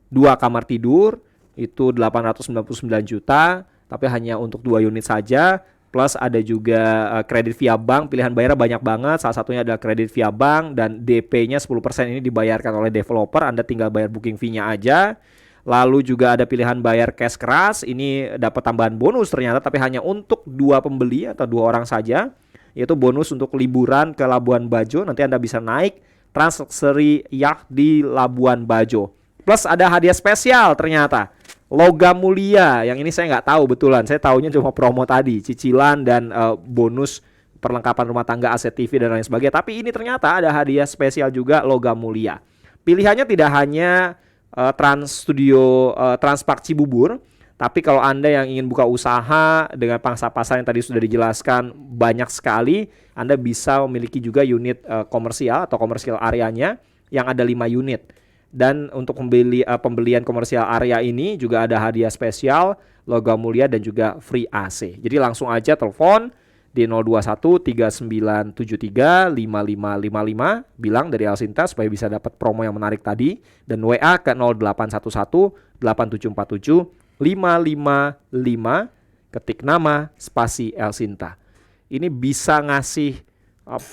S3: 2 kamar tidur itu 899 juta, tapi hanya untuk 2 unit saja. Plus ada juga kredit via bank, pilihan bayar banyak banget. Salah satunya adalah kredit via bank dan DP-nya 10% ini dibayarkan oleh developer, Anda tinggal bayar booking fee-nya aja. Lalu juga ada pilihan bayar cash keras, ini dapat tambahan bonus ternyata, tapi hanya untuk 2 pembeli atau 2 orang saja, yaitu bonus untuk liburan ke Labuan Bajo. Nanti Anda bisa naik Trans Luxury Yacht di Labuan Bajo. Plus ada hadiah spesial ternyata, logam mulia, yang ini saya nggak tahu betulan, saya tahunya cuma promo tadi, cicilan dan bonus perlengkapan rumah tangga, aset TV dan lain sebagainya. Tapi ini ternyata ada hadiah spesial juga, logam mulia. Pilihannya tidak hanya Trans Studio Transpark Cibubur, tapi kalau Anda yang ingin buka usaha dengan pangsa pasar yang tadi sudah dijelaskan banyak sekali, Anda bisa memiliki juga unit komersial atau komersial areanya yang ada 5 unit. Dan untuk pembelian komersial area ini juga ada hadiah spesial, logam mulia dan juga free AC. Jadi langsung aja telepon di 021 3973 5555, bilang dari El Sinta supaya bisa dapat promo yang menarik tadi, dan WA ke 0811 8747 555. ketik nama spasi El Sinta. Ini bisa ngasih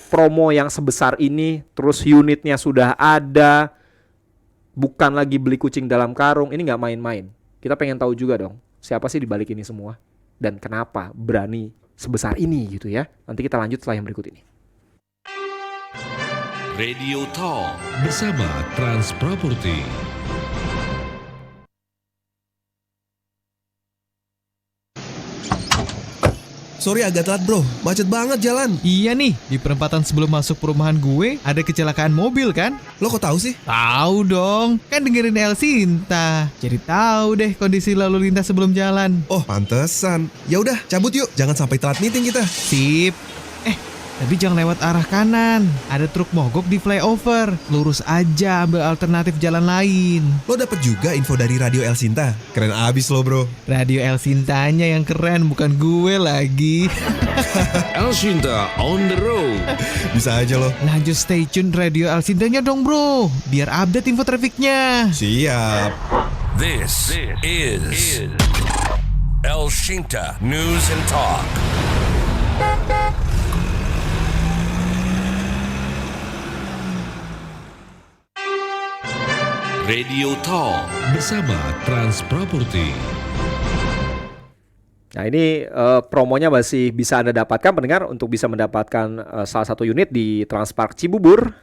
S3: promo yang sebesar ini, terus unitnya sudah ada, bukan lagi beli kucing dalam karung. Ini nggak main-main. Kita pengen tahu juga dong, siapa sih di balik ini semua dan kenapa berani sebesar ini gitu ya. Nanti kita lanjut setelah yang berikut ini.
S1: Radio Talk bersama Trans Property.
S8: Sorry agak telat bro, macet banget jalan.
S9: Iya nih, di perempatan sebelum masuk perumahan gue ada kecelakaan mobil kan?
S8: Lo kok tahu sih?
S9: Tahu dong, kan dengerin El Sinta. Jadi tahu deh kondisi lalu lintas sebelum jalan.
S8: Oh pantesan. Ya udah cabut yuk, jangan sampai telat meeting kita.
S9: Sip. Tapi jangan lewat arah kanan. Ada truk mogok di flyover. Lurus aja, ambil alternatif jalan lain.
S8: Lo dapet juga info dari Radio El Sinta. Keren abis lo bro.
S9: Radio El Sintanya yang keren, bukan gue lagi.
S1: El Sinta on the road.
S8: Bisa aja lo.
S9: Lanjut stay tune Radio El Sintanya dong bro, biar update info trafiknya.
S8: Siap.
S10: This is El Sinta News and Talk.
S1: Radio Talk bersama Trans Property.
S3: Nah ini promonya masih bisa Anda dapatkan pendengar untuk bisa mendapatkan salah satu unit di Transpark Cibubur.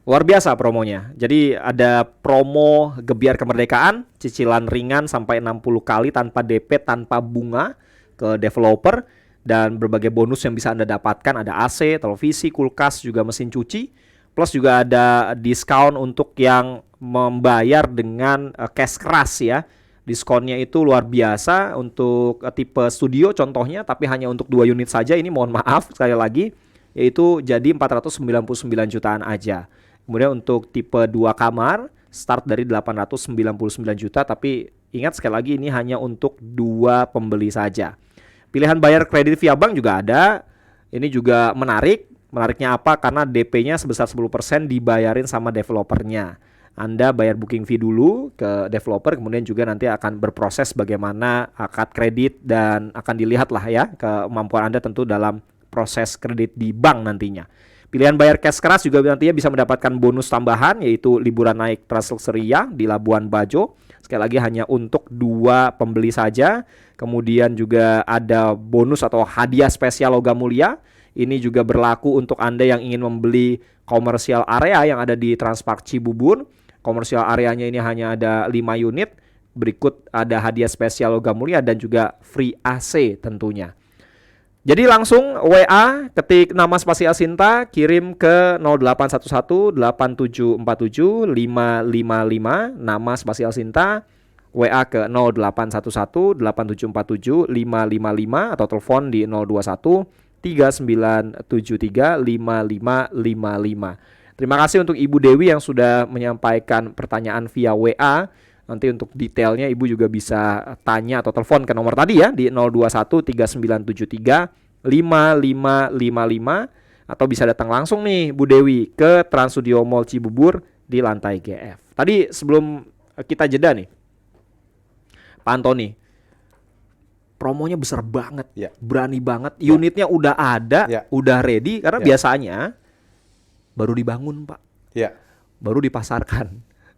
S3: Luar biasa promonya. Jadi ada promo Gebiar Kemerdekaan, cicilan ringan sampai 60 kali tanpa DP, tanpa bunga ke developer. Dan berbagai bonus yang bisa Anda dapatkan, ada AC, televisi, kulkas, juga mesin cuci. Plus juga ada diskon untuk yang membayar dengan cash keras ya. Diskonnya itu luar biasa untuk tipe studio contohnya, tapi hanya untuk 2 unit saja. Ini mohon maaf sekali lagi, yaitu jadi 499 jutaan aja. Kemudian untuk tipe 2 kamar start dari 899 juta, tapi ingat sekali lagi ini hanya untuk 2 pembeli saja. Pilihan bayar kredit via bank juga ada. Ini juga menarik. Menariknya apa? Karena DP-nya sebesar 10% dibayarin sama developernya. Anda bayar booking fee dulu ke developer, kemudian juga nanti akan berproses bagaimana akad kredit dan akan dilihat lah ya kemampuan Anda tentu dalam proses kredit di bank nantinya. Pilihan bayar cash keras juga nantinya bisa mendapatkan bonus tambahan, yaitu liburan naik Trans Luxuria di Labuan Bajo. Sekali lagi hanya untuk 2 pembeli saja. Kemudian juga ada bonus atau hadiah spesial logam mulia. Ini juga berlaku untuk Anda yang ingin membeli komersial area yang ada di Transpark Cibubur. Komersial areanya ini hanya ada 5 unit. Berikut ada hadiah spesial logam mulia dan juga free AC tentunya. Jadi langsung WA, ketik nama spasi El Sinta, kirim ke 0811 8747 555, nama spasi El Sinta. WA ke 0811 8747 555 atau telepon di 021 3973 5555. Terima kasih untuk Ibu Dewi yang sudah menyampaikan pertanyaan via WA. Nanti untuk detailnya Ibu juga bisa tanya atau telepon ke nomor tadi ya di 021 3973 5555 atau bisa datang langsung nih Bu Dewi ke Trans Studio Mall Cibubur di lantai GF. Tadi sebelum kita jeda nih, Pak Antoni, promonya besar banget,
S4: ya.
S3: Berani banget, unitnya udah ada,
S4: ya.
S3: Udah ready, karena biasanya baru dibangun Pak,
S4: ya.
S3: Baru dipasarkan,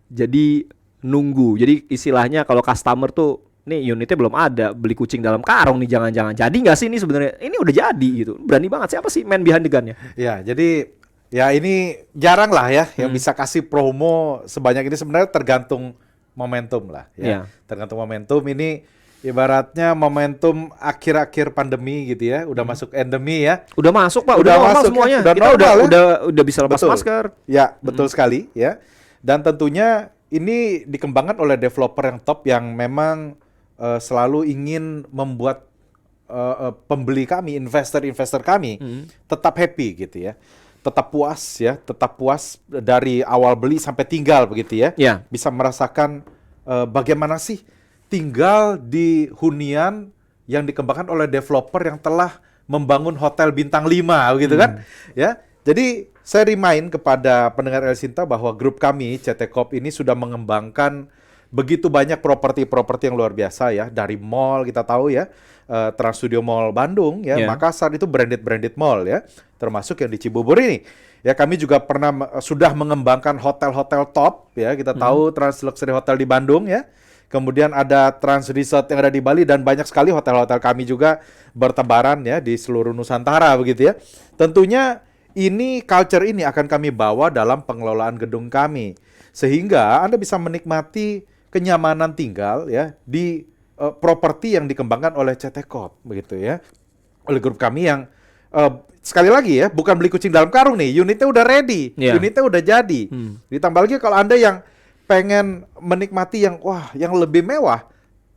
S3: jadi nunggu. Jadi istilahnya kalau customer tuh, nih unitnya belum ada, beli kucing dalam karung nih jangan-jangan. Jadi nggak sih ini sebenarnya? Ini udah jadi gitu, berani banget. Siapa sih man behind the gun-nya?
S4: Ya, jadi ya ini jarang lah ya yang bisa kasih promo sebanyak ini. Sebenarnya tergantung momentum lah ya. Tergantung momentum. Ini ibaratnya momentum akhir-akhir pandemi gitu ya, udah masuk endemi ya.
S3: Udah masuk Pak,
S4: udah
S3: normal
S4: masuk
S3: semuanya.
S4: Ya?
S3: Kita udah bisa lepas masker.
S4: Ya, betul sekali ya. Dan tentunya ini dikembangkan oleh developer yang top yang memang selalu ingin membuat pembeli kami, investor kami tetap happy gitu ya. Tetap puas dari awal beli sampai tinggal begitu ya. Bisa merasakan bagaimana sih tinggal di hunian yang dikembangkan oleh developer yang telah membangun hotel bintang 5 gitu kan. Ya. Jadi saya remind kepada pendengar El Sinta bahwa grup kami CT Corp ini sudah mengembangkan begitu banyak properti-properti yang luar biasa ya, dari mall kita tahu ya, Trans Studio Mall Bandung ya, Makassar itu branded mall ya, termasuk yang di Cibubur ini. Ya, kami juga sudah mengembangkan hotel-hotel top ya, kita tahu Trans Luxury Hotel di Bandung ya. Kemudian ada Trans Resort yang ada di Bali dan banyak sekali hotel-hotel kami juga bertebaran ya di seluruh Nusantara begitu ya. Tentunya culture ini akan kami bawa dalam pengelolaan gedung kami sehingga Anda bisa menikmati kenyamanan tinggal ya di properti yang dikembangkan oleh CT Corp begitu ya. Oleh grup kami yang sekali lagi ya, bukan beli kucing dalam karung nih, unitnya udah ready, unitnya udah jadi. Ditambah lagi kalau Anda yang pengen menikmati yang lebih mewah,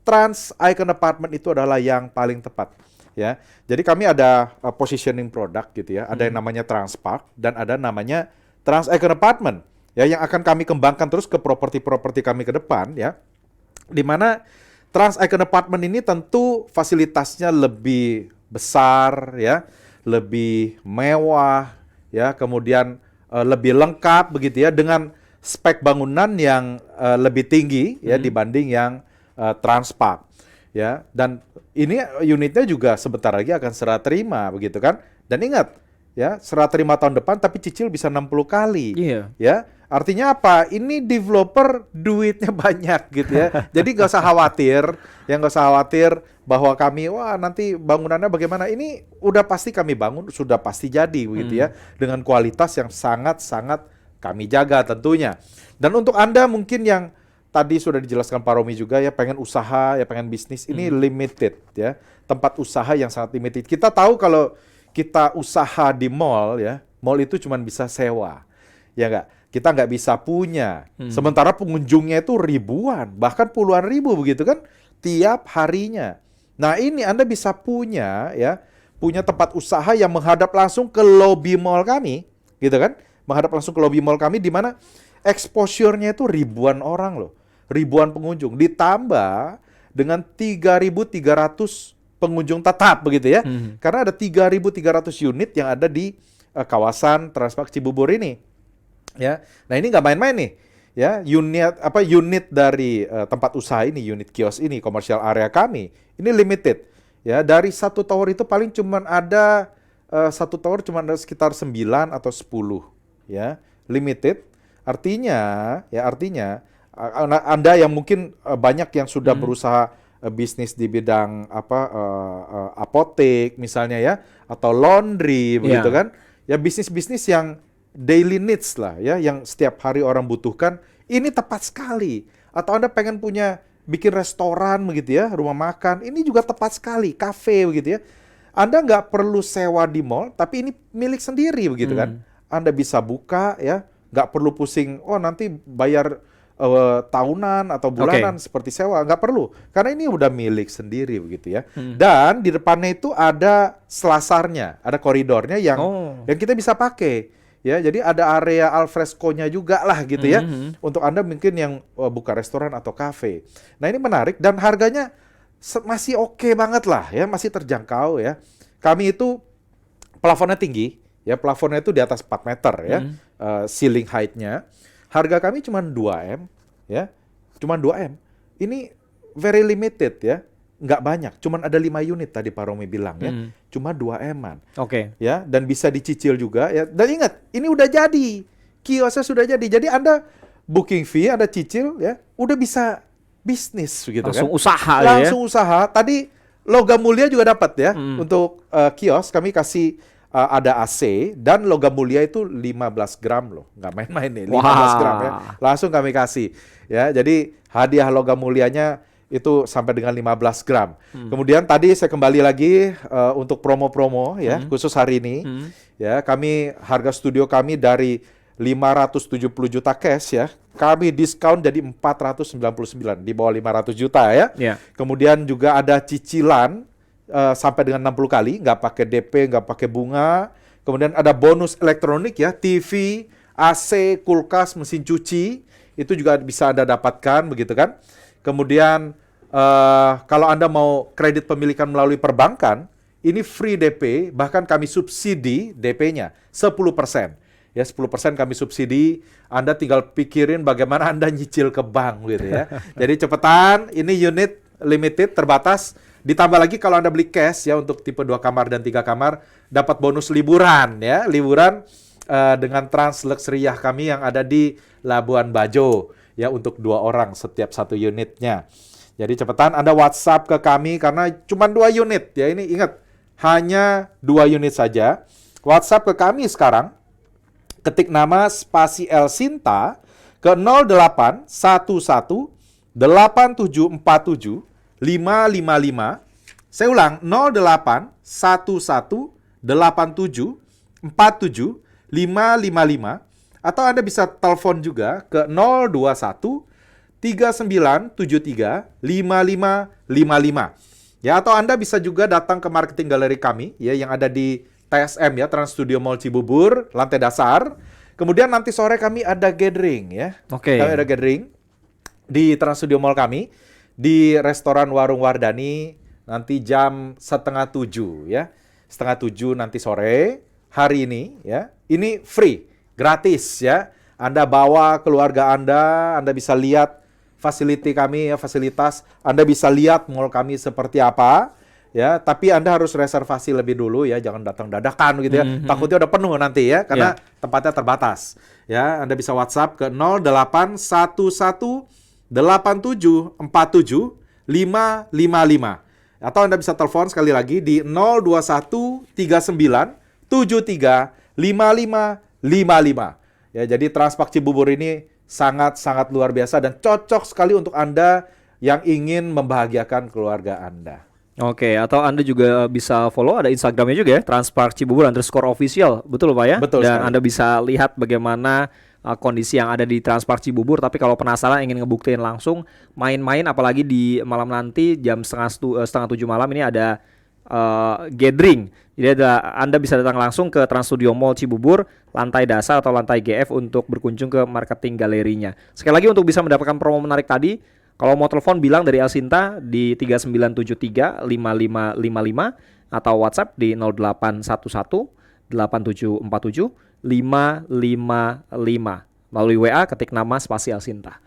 S4: Trans Icon Apartment itu adalah yang paling tepat ya. Jadi kami ada positioning produk gitu ya. Ada yang namanya Transpark dan ada namanya Trans Icon Apartment ya, yang akan kami kembangkan terus ke properti-properti kami ke depan ya. Di mana Trans Icon Apartment ini tentu fasilitasnya lebih besar ya, lebih mewah ya, kemudian lebih lengkap begitu ya, dengan spek bangunan yang lebih tinggi ya dibanding yang Transpark ya. Dan ini unitnya juga sebentar lagi akan serah terima begitu kan. Dan ingat ya, serah terima tahun depan tapi cicil bisa 60 kali. Ya. Artinya apa? Ini developer duitnya banyak gitu ya. Jadi nggak usah khawatir bahwa kami nanti bangunannya bagaimana. Ini udah pasti kami bangun, sudah pasti jadi begitu ya, dengan kualitas yang sangat-sangat kami jaga tentunya. Dan untuk Anda mungkin yang tadi sudah dijelaskan Pak Romi juga ya, pengen usaha ya, pengen bisnis, ini limited ya. Tempat usaha yang sangat limited. Kita tahu kalau kita usaha di mall ya, mall itu cuma bisa sewa. Ya enggak? Kita nggak bisa punya. Sementara pengunjungnya itu ribuan, bahkan puluhan ribu begitu kan tiap harinya. Nah, ini Anda bisa punya tempat usaha yang menghadap langsung ke lobi mall kami, gitu kan? Menghadap langsung ke lobi mall kami di mana exposure-nya itu ribuan orang loh. Ribuan pengunjung ditambah dengan 3.300 pengunjung tetap begitu ya. Karena ada 3.300 unit yang ada di kawasan Transpark Cibubur ini. Ya. Nah, ini nggak main-main nih. Ya, unit dari tempat usaha ini, unit kios ini, commercial area kami, ini limited. Ya, dari satu tower itu paling cuman ada satu tower cuma ada sekitar 9 atau 10. Ya, limited. Artinya Anda yang mungkin banyak yang sudah berusaha bisnis di bidang apotek misalnya ya, atau laundry begitu kan. Ya, bisnis-bisnis yang daily needs lah ya, yang setiap hari orang butuhkan, ini tepat sekali. Atau Anda pengen bikin restoran begitu ya, rumah makan, ini juga tepat sekali, kafe begitu ya. Anda nggak perlu sewa di mall, tapi ini milik sendiri begitu kan. Anda bisa buka ya, nggak perlu pusing, nanti bayar tahunan atau bulanan seperti sewa, nggak perlu. Karena ini udah milik sendiri begitu ya. Dan di depannya itu ada selasarnya, ada koridornya yang kita bisa pakai. Ya, jadi ada area alfresco-nya juga lah gitu ya. Untuk Anda mungkin yang buka restoran atau kafe. Nah, ini menarik dan harganya masih oke banget lah ya, masih terjangkau ya. Kami itu plafonnya tinggi. Ya, plafonnya itu di atas 4 meter ya, ceiling height-nya. Harga kami cuma 2M, ya, cuma 2M. Ini very limited ya, nggak banyak. Cuma ada 5 unit tadi Pak Romi bilang ya, cuma 2M-an. Ya, dan bisa dicicil juga ya. Dan ingat, ini udah jadi, kiosnya sudah jadi. Jadi Anda booking fee, Anda cicil ya, udah bisa bisnis gitu kan. Langsung usaha. Tadi Logam Mulia juga dapat ya, untuk kios kami kasih. Ada AC dan logam mulia itu 15 gram loh. Nggak main-main nih, 15 gram ya. Langsung kami kasih. Ya, jadi hadiah logam mulianya itu sampai dengan 15 gram. Kemudian tadi saya kembali lagi untuk promo-promo ya, khusus hari ini. Ya, harga studio kami dari 570 juta cash ya. Kami diskon jadi 499, di bawah 500 juta ya. Kemudian juga ada cicilan sampai dengan 60 kali, nggak pakai DP, nggak pakai bunga. Kemudian ada bonus elektronik ya, TV, AC, kulkas, mesin cuci, itu juga bisa Anda dapatkan begitu kan. Kemudian kalau Anda mau kredit pemilikan melalui perbankan, ini free DP, bahkan kami subsidi DP-nya 10%. ya 10% kami subsidi, Anda tinggal pikirin bagaimana Anda nyicil ke bank gitu ya. Jadi cepetan, ini unit limited terbatas, ditambah lagi kalau Anda beli cash ya untuk tipe 2 kamar dan 3 kamar dapat bonus liburan ya, liburan dengan Trans Luxuriah kami yang ada di Labuan Bajo ya untuk 2 orang setiap 1 unitnya. Jadi cepetan Anda WhatsApp ke kami karena cuma 2 unit ya, ini ingat hanya 2 unit saja. WhatsApp ke kami sekarang, ketik nama spasi Elsinta ke 0811 8747 555. Saya ulang, 0811 8747 555. Atau Anda bisa telepon juga ke 021 3973 5555. Ya, atau Anda bisa juga datang ke marketing galeri kami ya yang ada di TSM ya, Trans Studio Mall Cibubur, lantai dasar. Kemudian nanti sore kami ada gathering ya.
S3: Oke.
S4: Kami ada gathering di Trans Studio Mall kami di restoran Warung Wardani nanti jam 6:30 ya. 6:30 nanti sore hari ini ya. Ini free, gratis ya. Anda bawa keluarga Anda bisa lihat fasiliti kami ya, fasilitas. Anda bisa lihat mall kami seperti apa ya, tapi Anda harus reservasi lebih dulu ya, jangan datang dadakan gitu ya. Takutnya udah penuh nanti ya, karena tempatnya terbatas. Ya, Anda bisa WhatsApp ke 0811 8747 555. Atau Anda bisa telepon sekali lagi di 021 39 73 5555. Ya, jadi Transpark Cibubur ini sangat-sangat luar biasa dan cocok sekali untuk Anda yang ingin membahagiakan keluarga Anda.
S3: Oke, atau Anda juga bisa follow, ada Instagramnya juga ya, Transpark Cibubur _official, betul Pak ya?
S4: Betul
S3: dan
S4: sekali.
S3: Anda bisa lihat bagaimana kondisi yang ada di Transpark Cibubur. Tapi kalau penasaran ingin ngebuktiin langsung, main-main apalagi di malam nanti jam setengah 7 malam ini ada gathering. Jadi Anda bisa datang langsung ke Trans Studio Mall Cibubur, lantai dasar atau lantai GF untuk berkunjung ke marketing galerinya. Sekali lagi untuk bisa mendapatkan promo menarik tadi, kalau mau telepon bilang dari Elsinta di 3973 5555 atau WhatsApp di 0811 8747 555. Melalui WA ketik nama spasi Elsinta.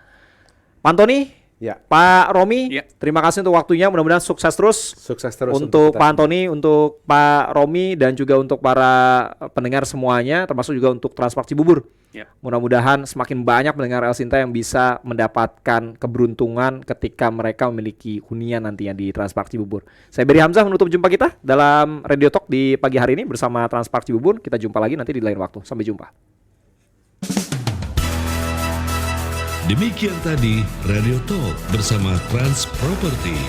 S3: Pak Antoni,
S4: Ya.
S3: Pak Romi,
S7: Ya.
S3: terima kasih untuk waktunya. Mudah-mudahan sukses terus.
S4: Sukses terus
S3: Untuk
S4: kita.
S3: Pak Antoni, untuk Pak Romi, dan juga untuk para pendengar semuanya, termasuk juga untuk Transpark Cibubur.
S7: Ya.
S3: Mudah-mudahan semakin banyak pendengar Elsinta yang bisa mendapatkan keberuntungan ketika mereka memiliki hunian nantinya di Transpark Cibubur. Saya Beri Hamzah menutup jumpa kita dalam Radio Talk di pagi hari ini bersama Transpark Cibubur. Kita jumpa lagi nanti di lain waktu. Sampai jumpa.
S1: Demikian tadi Radio Talk bersama Trans Property.